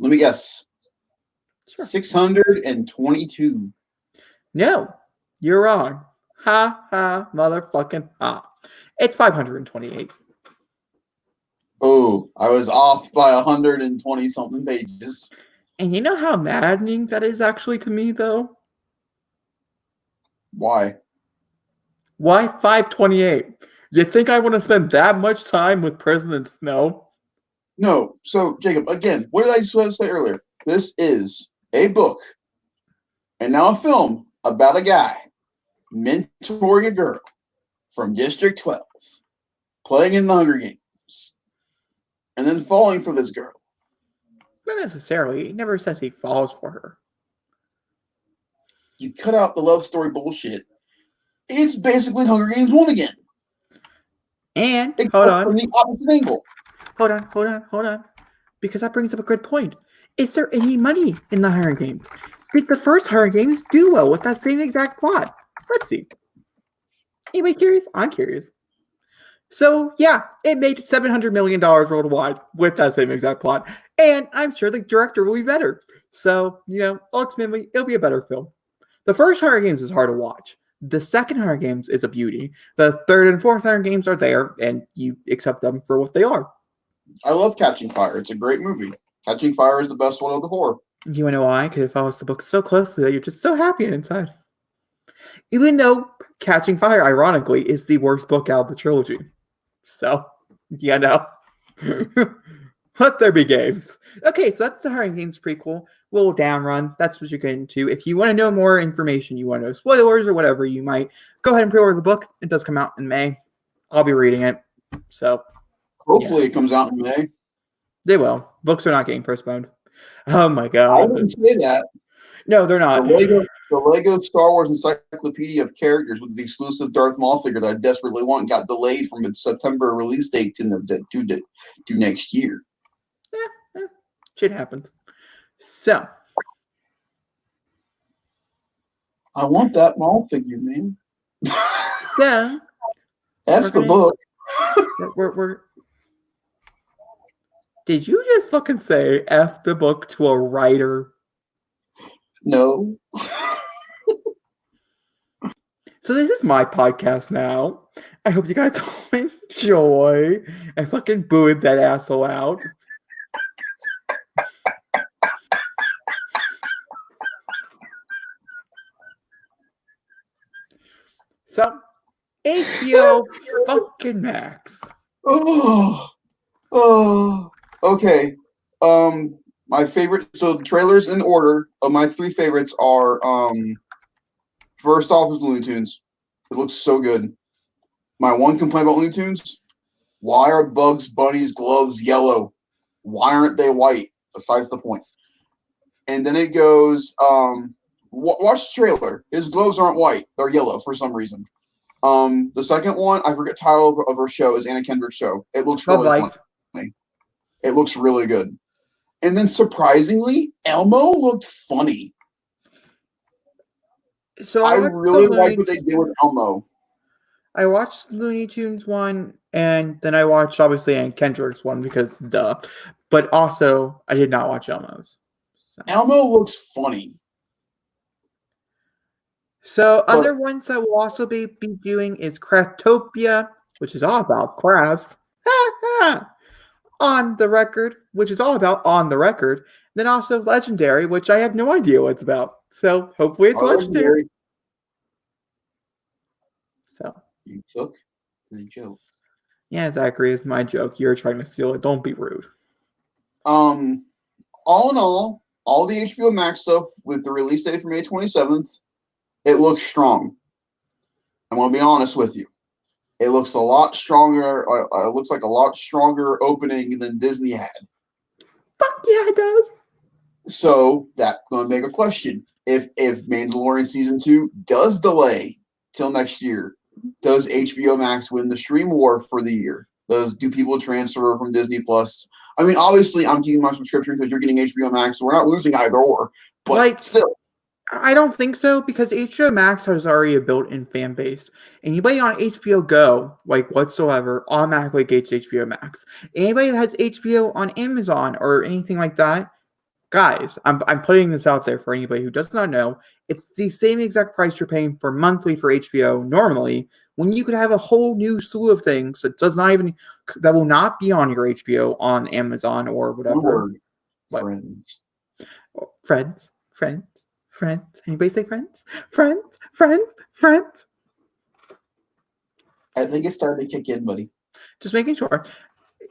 Let me guess. Sure. 622. No, you're wrong. Ha, ha, motherfucking ha. It's 528. Oh, I was off by 120-something pages. And you know how maddening that is actually to me, though? Why? Why 528? You think I want to spend that much time with President Snow? No. So, Jacob, again, what did I just say earlier? This is a book and now a film about a guy mentoring a girl from District 12, playing in the Hunger Games, and then falling for this girl. Not necessarily. He never says he falls for her. You cut out the love story bullshit. It's basically Hunger Games 1 again. And, hold on. From the opposite angle. Hold on. Because that brings up a good point. Is there any money in the Hunger Games? Did the first Hunger Games do well with that same exact plot? Let's see. Anybody curious? I'm curious. So, yeah, it made $700 million worldwide with that same exact plot. And I'm sure the director will be better. So, ultimately, it'll be a better film. The first Hunger Games is hard to watch. The second Hunger Games is a beauty. The third and fourth Hunger Games are there, and you accept them for what they are. I love Catching Fire. It's a great movie. Catching Fire is the best one of the 4. You wanna know why? Because it follows the book so closely that you're just so happy inside. Even though Catching Fire, ironically, is the worst book out of the trilogy. So, you know. Let there be games. Okay, so that's the Hurricanes prequel. Little downrun. That's what you're getting to. If you want to know more information, you want to know spoilers or whatever, you might go ahead and pre-order the book. It does come out in May. I'll be reading it. So Hopefully it comes out in May. they will. Books are not getting postponed. Oh my I god. wouldn't say that. No, they're not. The Lego Star Wars Encyclopedia of Characters with the exclusive Darth Maul figure that I desperately want got delayed from its September release date to next year. Shit happens. So I want that Maul figure, man. yeah. That's the book. We're Did you just fucking say F the book to a writer? No. So this is my podcast now. I hope you guys all enjoy. I fucking booed that asshole out. So, HBO fucking Max. Okay. My favorite. So the trailers in order of my three favorites are first off is Looney Tunes. It looks so good. My one complaint about Looney Tunes: why are Bugs Bunny's gloves yellow? Why aren't they white? Besides the point. And then it goes. Watch the trailer. His gloves aren't white; they're yellow for some reason. The second one, I forget the title of her show, is Anna Kendrick's show. It looks really funny. It looks really good. And then surprisingly, Elmo looked funny. So I really like what they did with Elmo. I watched Looney Tunes one, and then I watched obviously Anna Kendrick's one because duh. But also, I did not watch Elmo's. So. Elmo looks funny. So other ones that we'll also be doing is Craftopia, which is all about crabs. On the Record, which is all about On the Record. Then also Legendary, which I have no idea what it's about. So hopefully it's legendary. So you took the joke. Yeah, Zachary, it's my joke. You're trying to steal it. Don't be rude. All in all the HBO Max stuff with the release date for May 27th, it looks strong. I'm gonna be honest with you. It looks a lot stronger. It looks like a lot stronger opening than Disney had. Fuck yeah, it does. So that's going to make a question. If Mandalorian season 2 does delay till next year, does HBO Max win the stream war for the year? Do people transfer from Disney Plus? I mean, obviously, I'm keeping my subscription because you're getting HBO Max, so we're not losing either or. But still. I don't think so because HBO Max has already a built-in fan base. Anybody on HBO Go, whatsoever, automatically gets HBO Max. Anybody that has HBO on Amazon or anything like that, guys, I'm putting this out there for anybody who does not know. It's the same exact price you're paying for monthly for HBO normally, when you could have a whole new slew of things that will not be on your HBO on Amazon or whatever. Friends. Anybody say friends? Friends. I think it's starting to kick in, buddy. Just making sure.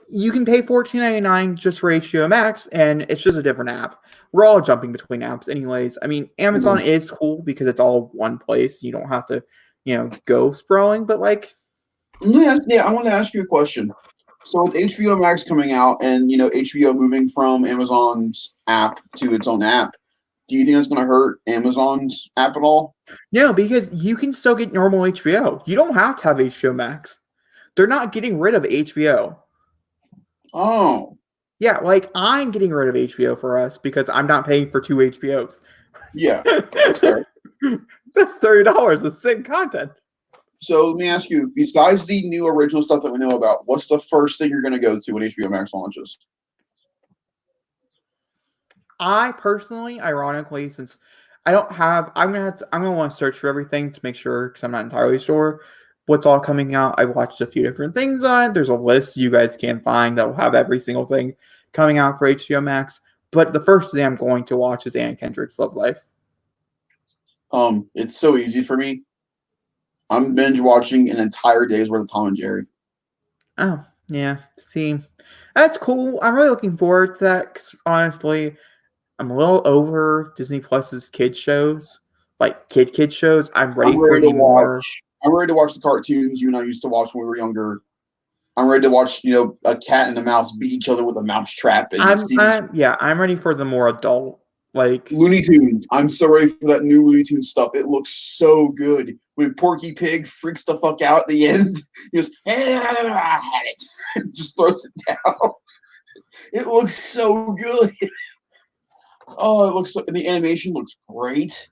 You can pay $14.99 just for HBO Max, and it's just a different app. We're all jumping between apps anyways. I mean, Amazon is cool because it's all one place. You don't have to, go sprawling, but I want to ask you a question. So with HBO Max coming out and, HBO moving from Amazon's app to its own app, do you think that's going to hurt Amazon's app at all? No, because you can still get normal HBO. You don't have to have HBO Max. They're not getting rid of HBO. Oh. Yeah, I'm getting rid of HBO for us because I'm not paying for 2 HBOs. Yeah, that's fair. That's $30 of sync content. So let me ask you, besides the new original stuff that we know about, what's the first thing you're going to go to when HBO Max launches? I personally, ironically, since I don't have, I'm gonna want to search for everything to make sure because I'm not entirely sure what's all coming out. I watched a few different things on. There's a list you guys can find that will have every single thing coming out for HBO Max. But the first thing I'm going to watch is Anna Kendrick's Love Life. It's so easy for me. I'm binge watching an entire day's worth of Tom and Jerry. Oh, yeah. See, that's cool. I'm really looking forward to that because honestly, I'm a little over Disney Plus's kids shows, like kid shows. I'm ready for the more. I'm ready to watch the cartoons you and I used to watch when we were younger. I'm ready to watch, a cat and a mouse beat each other with a mouse trap. And I'm ready for the more adult, like Looney Tunes. I'm so ready for that new Looney Tunes stuff. It looks so good. When Porky Pig freaks the fuck out at the end, he goes, "Hey, I had it," and just throws it down. It looks so good. Oh, the animation looks great.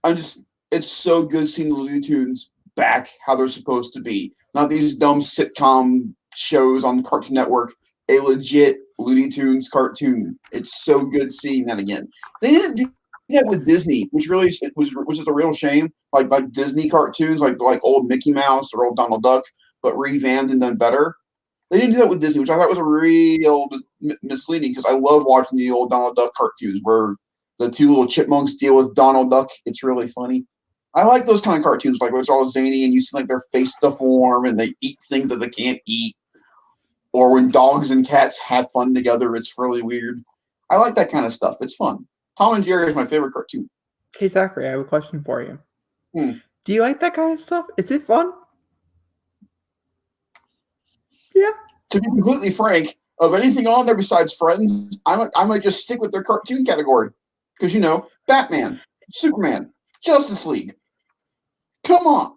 It's so good seeing the Looney Tunes back how they're supposed to be. Not these dumb sitcom shows on Cartoon Network. A legit Looney Tunes cartoon. It's so good seeing that again. They didn't do that with Disney, which really was just a real shame. Like Disney cartoons, like old Mickey Mouse or old Donald Duck, but revamped and done better. They didn't do that with Disney, which I thought was a real misleading because I love watching the old Donald Duck cartoons where the two little chipmunks deal with Donald Duck. It's really funny. I like those kind of cartoons, like where it's all zany and you see like their face deform and they eat things that they can't eat. Or when dogs and cats have fun together, it's really weird. I like that kind of stuff. It's fun. Tom and Jerry is my favorite cartoon. Okay, Zachary, I have a question for you. Do you like that kind of stuff? Is it fun? Yeah. To be completely frank, of anything on there besides Friends, I might just stick with their cartoon category. Because, Batman, Superman, Justice League. Come on.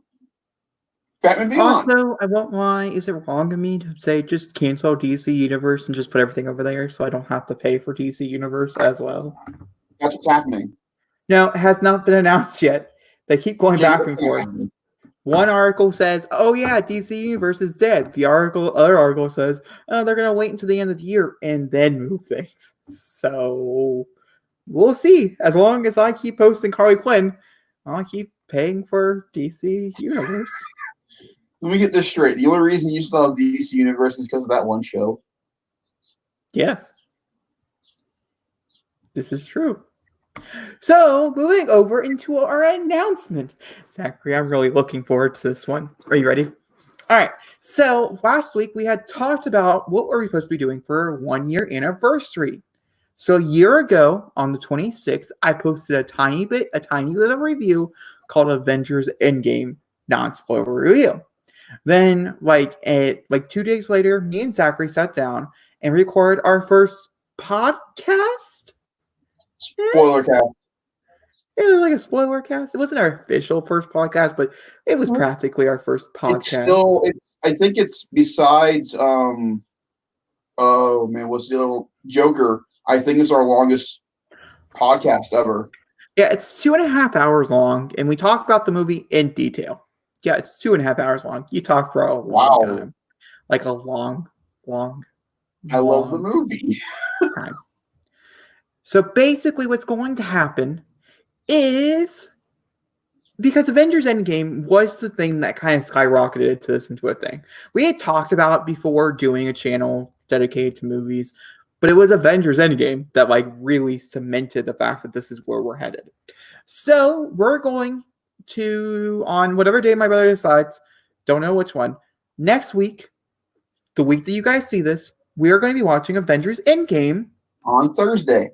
Batman Beyond. Also, I won't lie, is it wrong of me to say just cancel DC Universe and just put everything over there so I don't have to pay for DC Universe as well? That's what's happening. No, it has not been announced yet. They keep going back and forth. One article says, "Oh yeah, DC Universe is dead." The other article says, "Oh, they're gonna wait until the end of the year and then move things." So we'll see. As long as I keep posting Harley Quinn, I'll keep paying for DC Universe. Let me get this straight. The only reason you still have DC Universe is because of that one show. Yes, this is true. So, moving over into our announcement. Zachary, I'm really looking forward to this one. Are you ready? All right. So, last week we had talked about what were we supposed to be doing for our 1-year anniversary. So, a year ago, on the 26th, I posted a tiny little review called Avengers Endgame non-spoiler review. Then, like 2 days later, me and Zachary sat down and recorded our first podcast. Spoiler cast. It was like a spoiler cast. It wasn't our official first podcast, but it was practically our first podcast. I think it's besides oh man, what's the other Joker? I think it's our longest podcast ever. Yeah, it's 2.5 hours long, and we talked about the movie in detail. Yeah, it's 2.5 hours long. You talk for a long time. Like a long. I love the movie. Time. So basically what's going to happen is, because Avengers Endgame was the thing that kind of skyrocketed this into a thing. We had talked about before doing a channel dedicated to movies, but it was Avengers Endgame that really cemented the fact that this is where we're headed. So we're going to, on whatever day my brother decides, don't know which one, next week, the week that you guys see this, we are going to be watching Avengers Endgame on Thursday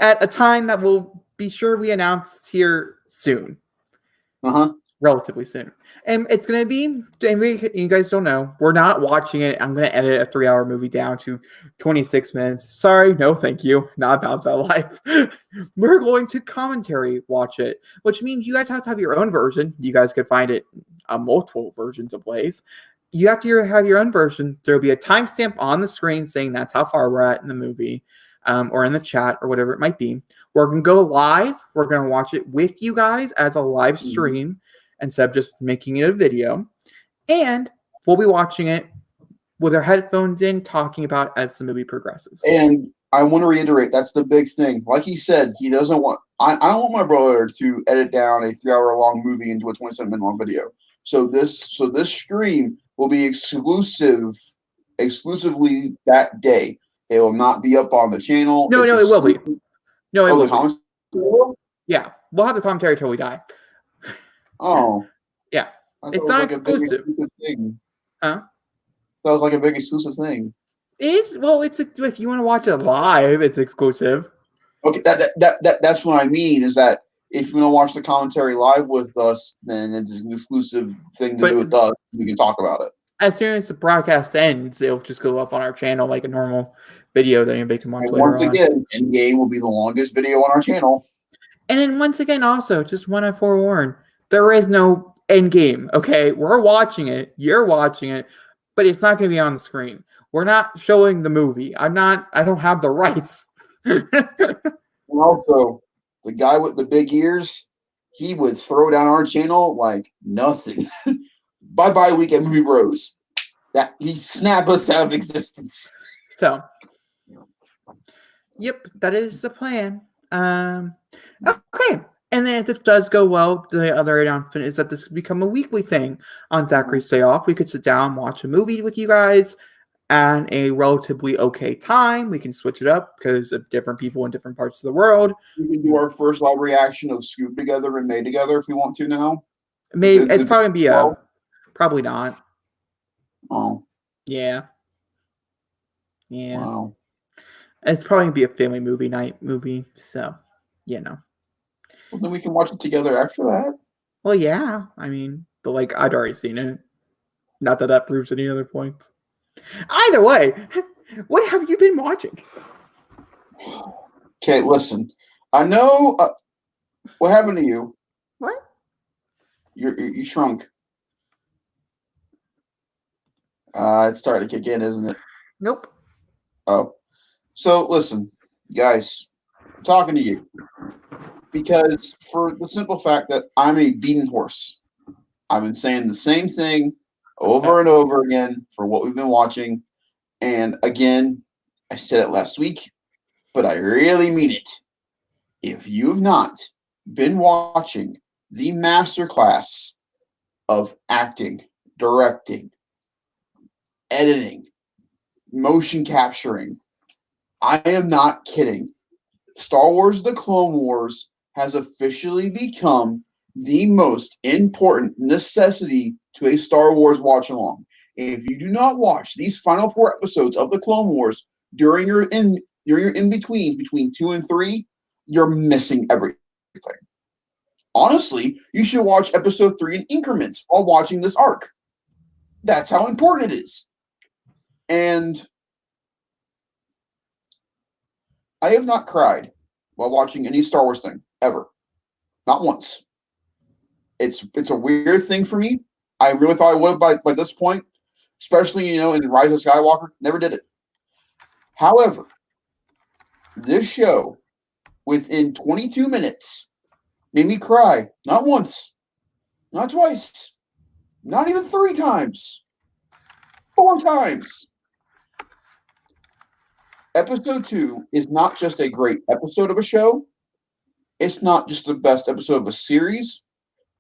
at a time that we'll be sure we announce here soon. Relatively soon. And it's going to be, and you guys don't know, we're not watching it. I'm going to edit a 3-hour movie down to 26 minutes. Sorry, no thank you. Not about that life. We're going to commentary watch it, which means you guys have to have your own version. You guys could find it multiple versions of ways. You have to have your own version. There'll be a timestamp on the screen saying that's how far we're at in the movie. Or in the chat or whatever it might be. We're going to go live. We're going to watch it with you guys as a live stream instead of just making it a video. And we'll be watching it with our headphones in, talking about it as the movie progresses. And I want to reiterate, that's the big thing. Like he said, he doesn't want, I don't want my brother to edit down a 3-hour long movie into a 27-minute long video. So this stream will be exclusively that day. It will not be up on the channel. No, it will be. No, it will be. Comments? Yeah, we'll have the commentary till we die. Oh. Yeah. It's not exclusive. Thing. Huh? That was like a big exclusive thing. It is. Well, if you want to watch it live, it's exclusive. Okay, that's what I mean. Is that if you want to watch the commentary live with us, then it's an exclusive thing to do with us. We can talk about it. As soon as the broadcast ends, it'll just go up on our channel like a normal video that anybody can watch later on. Once again, Endgame will be the longest video on our channel. And then once again, also, just want to forewarn, there is no Endgame, okay? We're watching it, you're watching it, but it's not going to be on the screen. We're not showing the movie. I don't have the rights. And also, the guy with the big ears, he would throw down our channel like nothing. Bye-bye Weekend Movie Bros. That he snap us out of existence. So, yep, that is the plan. Okay. And then if this does go well, the other announcement is that this could become a weekly thing on Zachary's Day Off. We could sit down, watch a movie with you guys at a relatively okay time. We can switch it up because of different people in different parts of the world. We can do our first live reaction of Scoop Together and Made Together if we want to now. Maybe it's probably going to be probably not. Oh. Yeah. Yeah. Wow. It's probably going to be a family night movie. So, Well, then we can watch it together after that. Well, yeah. I mean, but I'd already seen it. Not that proves any other points. Either way, what have you been watching? Okay, listen. I know what happened to you. What? You shrunk. It's starting to kick in, isn't it? Nope. Oh. So, listen, guys, I'm talking to you. Because for the simple fact that I'm a beaten horse. I've been saying the same thing over and over again for what we've been watching. And again, I said it last week, but I really mean it. If you've not been watching the masterclass of acting, directing, editing, motion capturing, I am not kidding. Star Wars The Clone Wars has officially become the most important necessity to a Star Wars watch-along. If you do not watch these final 4 episodes of The Clone Wars during your in-between, between 2 and 3, you're missing everything. Honestly, you should watch episode 3 in increments while watching this arc. That's how important it is. And I have not cried while watching any Star Wars thing, ever. Not once. It's a weird thing for me. I really thought I would have by this point, especially, in Rise of Skywalker. Never did it. However, this show, within 22 minutes, made me cry. Not once. Not twice. Not even 3 times. 4 times. Episode 2 is not just a great episode of a show. It's not just the best episode of a series.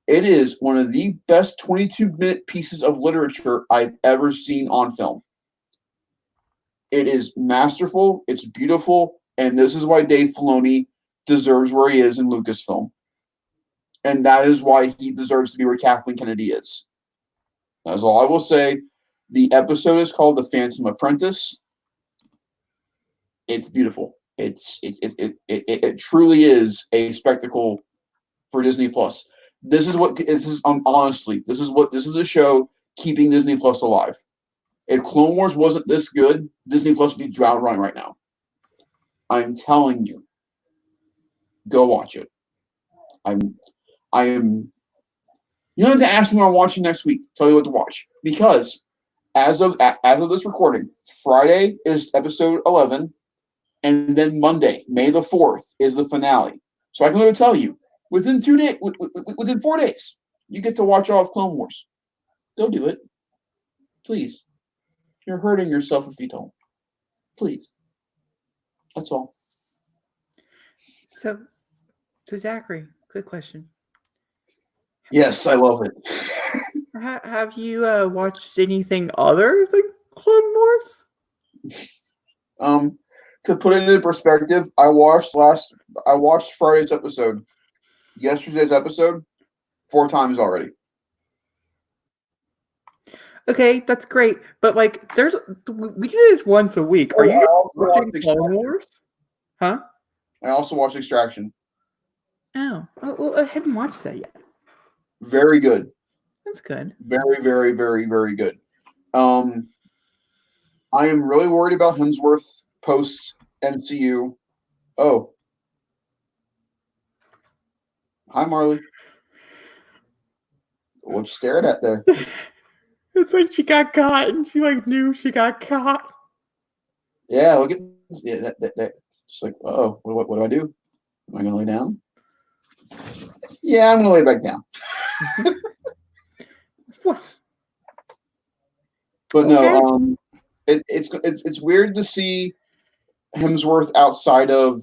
It is one of the best 22-minute pieces of literature I've ever seen on film. It is masterful. It's beautiful. And this is why Dave Filoni deserves where he is in Lucasfilm. And that is why he deserves to be where Kathleen Kennedy is. That's all I will say. The episode is called The Phantom Apprentice. It's beautiful. It truly is a spectacle for Disney Plus. This is a show keeping Disney Plus alive. If Clone Wars wasn't this good, Disney Plus would be drought running right now. I'm telling you, go watch it. I am. You don't have to ask me what I'm watching next week. Tell you what to watch, because as of this recording, Friday is episode 11. And then Monday, May the 4th, is the finale. So I can literally tell you, within 4 days, you get to watch all of Clone Wars. Go do it. Please. You're hurting yourself if you don't. Please. That's all. So Zachary, good question. Yes, I love it. Have you watched anything other than Clone Wars? To put it into perspective, I watched Friday's episode, yesterday's episode, 4 times already. Okay, that's great. But like, we do this once a week. Are you watching Clone Wars? Huh? I also watched Extraction. Oh, well, I haven't watched that yet. Very good. That's good. Very, very, very, very good. I am really worried about Hemsworth post MCU. Oh. Hi, Marley. What you staring at there? It's like she got caught and she like knew she got caught. Yeah, look at that. She's like, oh, what do I do? Am I gonna lay down? Yeah, I'm gonna lay back down. But no, it's weird to see Hemsworth outside of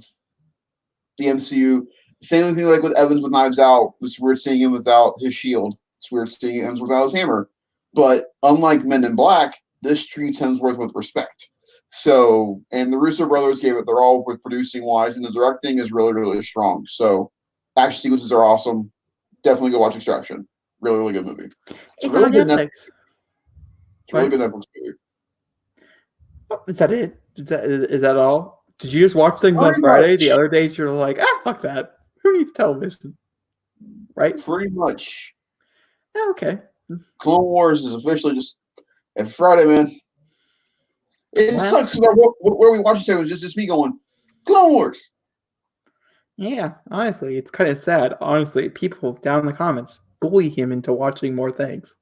the MCU. Same thing like with Evans with Knives Out. It's weird seeing him without his shield. It's weird seeing Hemsworth without his hammer. But unlike Men in Black, this treats Hemsworth with respect. So, and the Russo brothers gave it their all with producing wise, and the directing is really, really strong. So, action sequences are awesome. Definitely go watch Extraction. Really, really good movie. It's really good Netflix. It's really good Netflix movie. Oh, is that it? Is that all? Did you just watch things on Friday? The other days you're like, fuck that. Who needs television? Right? Pretty much. Oh, okay. Clone Wars is officially just every Friday, man. It sucks. What are we watching today? It was just me going, Clone Wars. Yeah, honestly, it's kind of sad. Honestly, people down in the comments bully him into watching more things.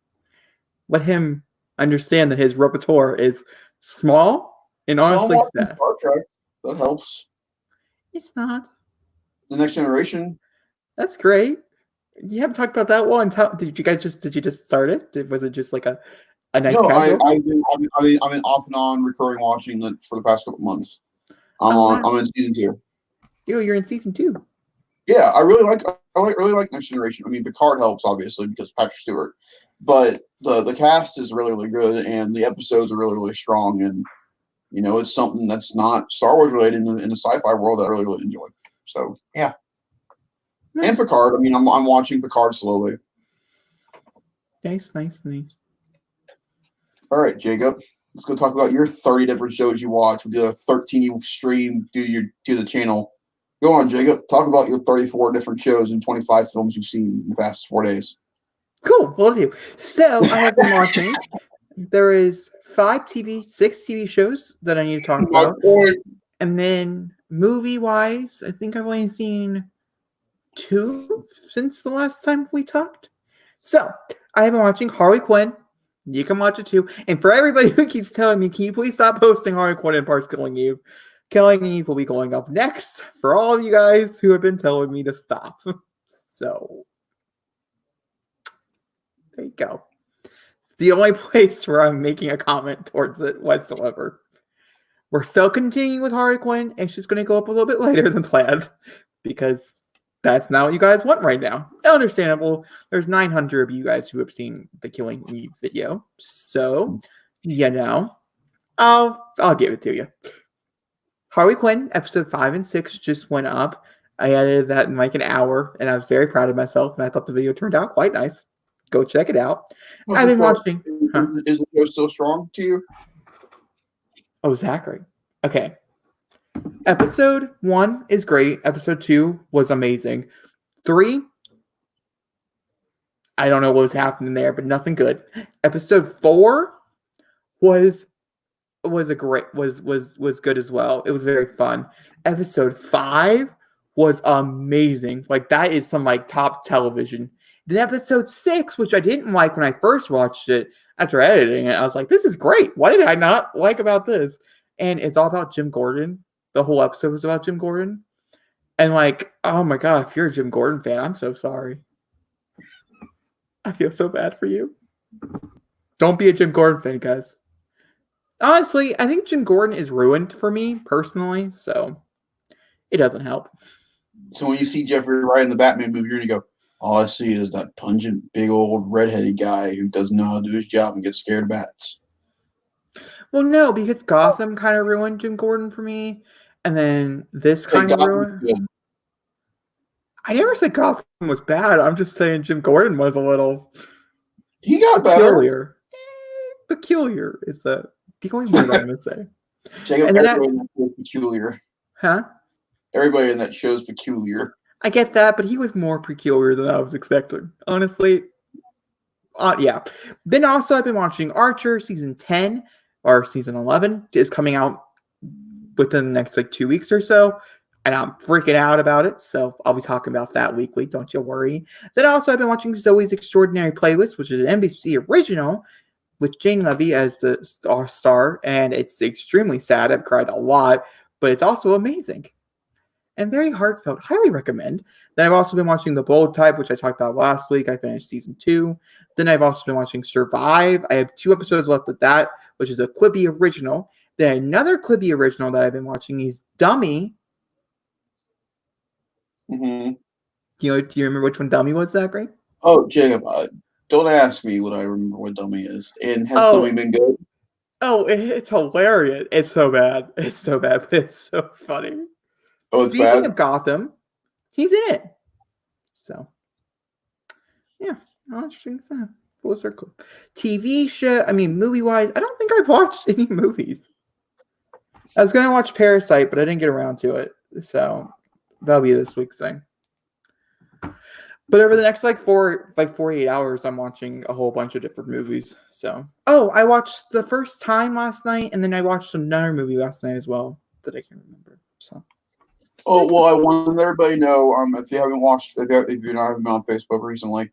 Let him understand that his repertoire is small and honestly sad. Star Trek. That helps. It's not. The Next Generation. That's great. You haven't talked about that one. Did you just start it? Was it just like a nice? No, casual? I've been off and on recurring watching it for the past couple months. I'm in season 2. You're in season 2. Yeah, I really like Next Generation. I mean, Picard helps obviously because Patrick Stewart, but the cast is really, really good, and the episodes are really, really strong, and you know it's something that's not Star Wars related in the sci-fi world that I really, really enjoy. So yeah. Nice. And Picard. I mean, I'm watching Picard slowly. Nice. All right, Jacob. Let's go talk about your 30 different shows you watch with the other 13 you stream to the channel. Go on, Jacob. Talk about your 34 different shows and 25 films you've seen in the past 4 days. Cool. Will do. So I have been watching. There is 6 TV shows that I need to talk about. And then movie-wise, I think I've only seen 2 since the last time we talked. So I have been watching Harley Quinn. You can watch it too. And for everybody who keeps telling me, can you please stop posting Harley Quinn and Parts Killing Eve? Killing Eve will be going up next for all of you guys who have been telling me to stop. So there you go. It's the only place where I'm making a comment towards it whatsoever. We're still continuing with Harley Quinn. It's just going to go up a little bit later than planned because that's not what you guys want right now. Understandable. There's 900 of you guys who have seen the Killing Eve video. So, I'll give it to you. Harley Quinn, episode 5 and 6 just went up. I edited that in like an hour, and I was very proud of myself, and I thought the video turned out quite nice. Go check it out. I've been watching. Is the show still strong to you? Oh, Zachary. Okay. Episode 1 is great. Episode 2 was amazing. 3, I don't know what was happening there, but nothing good. Episode 4 was good as well. It was very fun. Episode 5 was amazing. Like that is some like top television. Then episode 6, which I didn't like when I first watched it, after editing it, I was like, this is great. What did I not like about this? And it's all about Jim Gordon. The whole episode was about Jim Gordon. And like, oh my God, if you're a Jim Gordon fan, I'm so sorry. I feel so bad for you. Don't be a Jim Gordon fan, guys. Honestly, I think Jim Gordon is ruined for me personally, so it doesn't help. So when you see Jeffrey Wright in the Batman movie, you're going to go, all I see is that pungent, big old redheaded guy who doesn't know how to do his job and gets scared of bats. Well, no, because Gotham kind of ruined Jim Gordon for me, and then this Hey, kind of Gotham's ruined. good. I never said Gotham was bad. I'm just saying Jim Gordon was a little He got better. peculiar. Peculiar is the only word I'm going to say. Jacob, And then everybody in that show is peculiar. Huh? Everybody in that show is peculiar. I get that, but he was more peculiar than I was expecting. Honestly. Yeah. Then also I've been watching Archer season 10 or season 11 is coming out within the next 2 weeks or so. And I'm freaking out about it. So I'll be talking about that weekly. Don't you worry. Then also I've been watching Zoe's Extraordinary Playlist, which is an NBC original with Jane Levy as the star. And it's extremely sad. I've cried a lot, but it's also amazing and very heartfelt. Highly recommend. Then I've also been watching The Bold Type, which I talked about last week. I finished season 2. Then I've also been watching Survive. I have 2 episodes left of that, which is a Quibi original. Then another Quibi original that I've been watching is Dummy. Mm-hmm. Do you remember which one Dummy was, Zachary? Oh, Jacob, don't ask me what I remember what Dummy is. And has Dummy been good? Oh, it's hilarious. It's so bad. It's so bad, but it's so funny. Oh, it's Speaking bad? of Gotham, he's in it. So, yeah. Interesting stuff. Full circle. TV show, movie-wise, I don't think I've watched any movies. I was going to watch Parasite, but I didn't get around to it. So, that'll be this week's thing. But over the next 48 hours, I'm watching a whole bunch of different movies. So, I watched The First Time last night, and then I watched another movie last night as well that I can't remember. So, oh well, I want everybody to know. If you haven't watched, if you're not been on Facebook recently,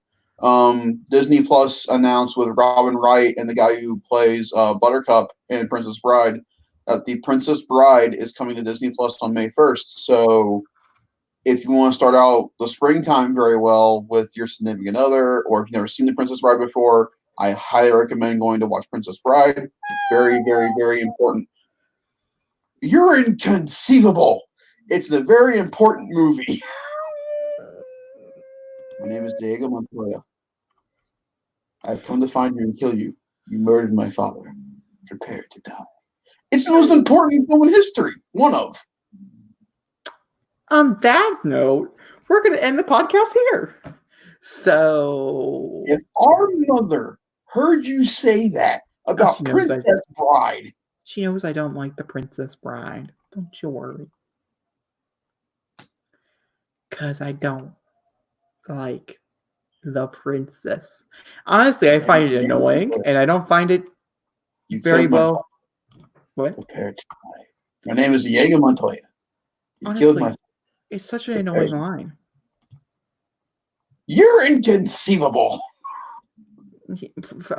Disney Plus announced with Robin Wright and the guy who plays Buttercup in Princess Bride that the Princess Bride is coming to Disney Plus on May 1st. So, if you want to start out the springtime very well with your significant other, or if you've never seen The Princess Bride before, I highly recommend going to watch Princess Bride. Very, very, very important. You're inconceivable. It's a very important movie. My name is Diego Montoya. I've come to find you and kill you. You murdered my father. Prepare to die. It's the most important film in history. One of. On that note, we're going to end the podcast here. So, if our mother heard you say that about Princess Bride, she knows I don't like The Princess Bride. Don't you worry. Because I don't like the princess. Honestly, I find it annoying, and I don't find it very well. What? Prepare to die. My name is Diego Montoya. You killed my. It's such an annoying line. You're inconceivable.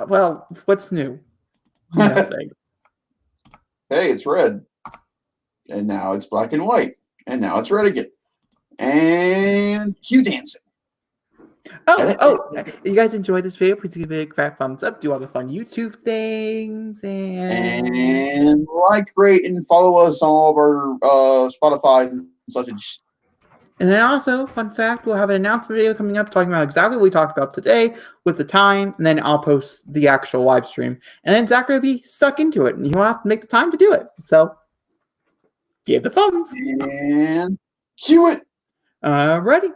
Well, what's new? Nothing. Hey, it's red. And now it's black and white. And now it's red again. And cue dancing. You guys enjoyed this video? Please give it a big fat thumbs up. Do all the fun YouTube things. And like, rate, and follow us on all of our Spotify and such. And then also, fun fact, we'll have an announcement video coming up talking about exactly what we talked about today with the time, and then I'll post the actual live stream. And then Zachary will be stuck into it, and he'll have to make the time to do it. So, give the thumbs. And cue it. Ready?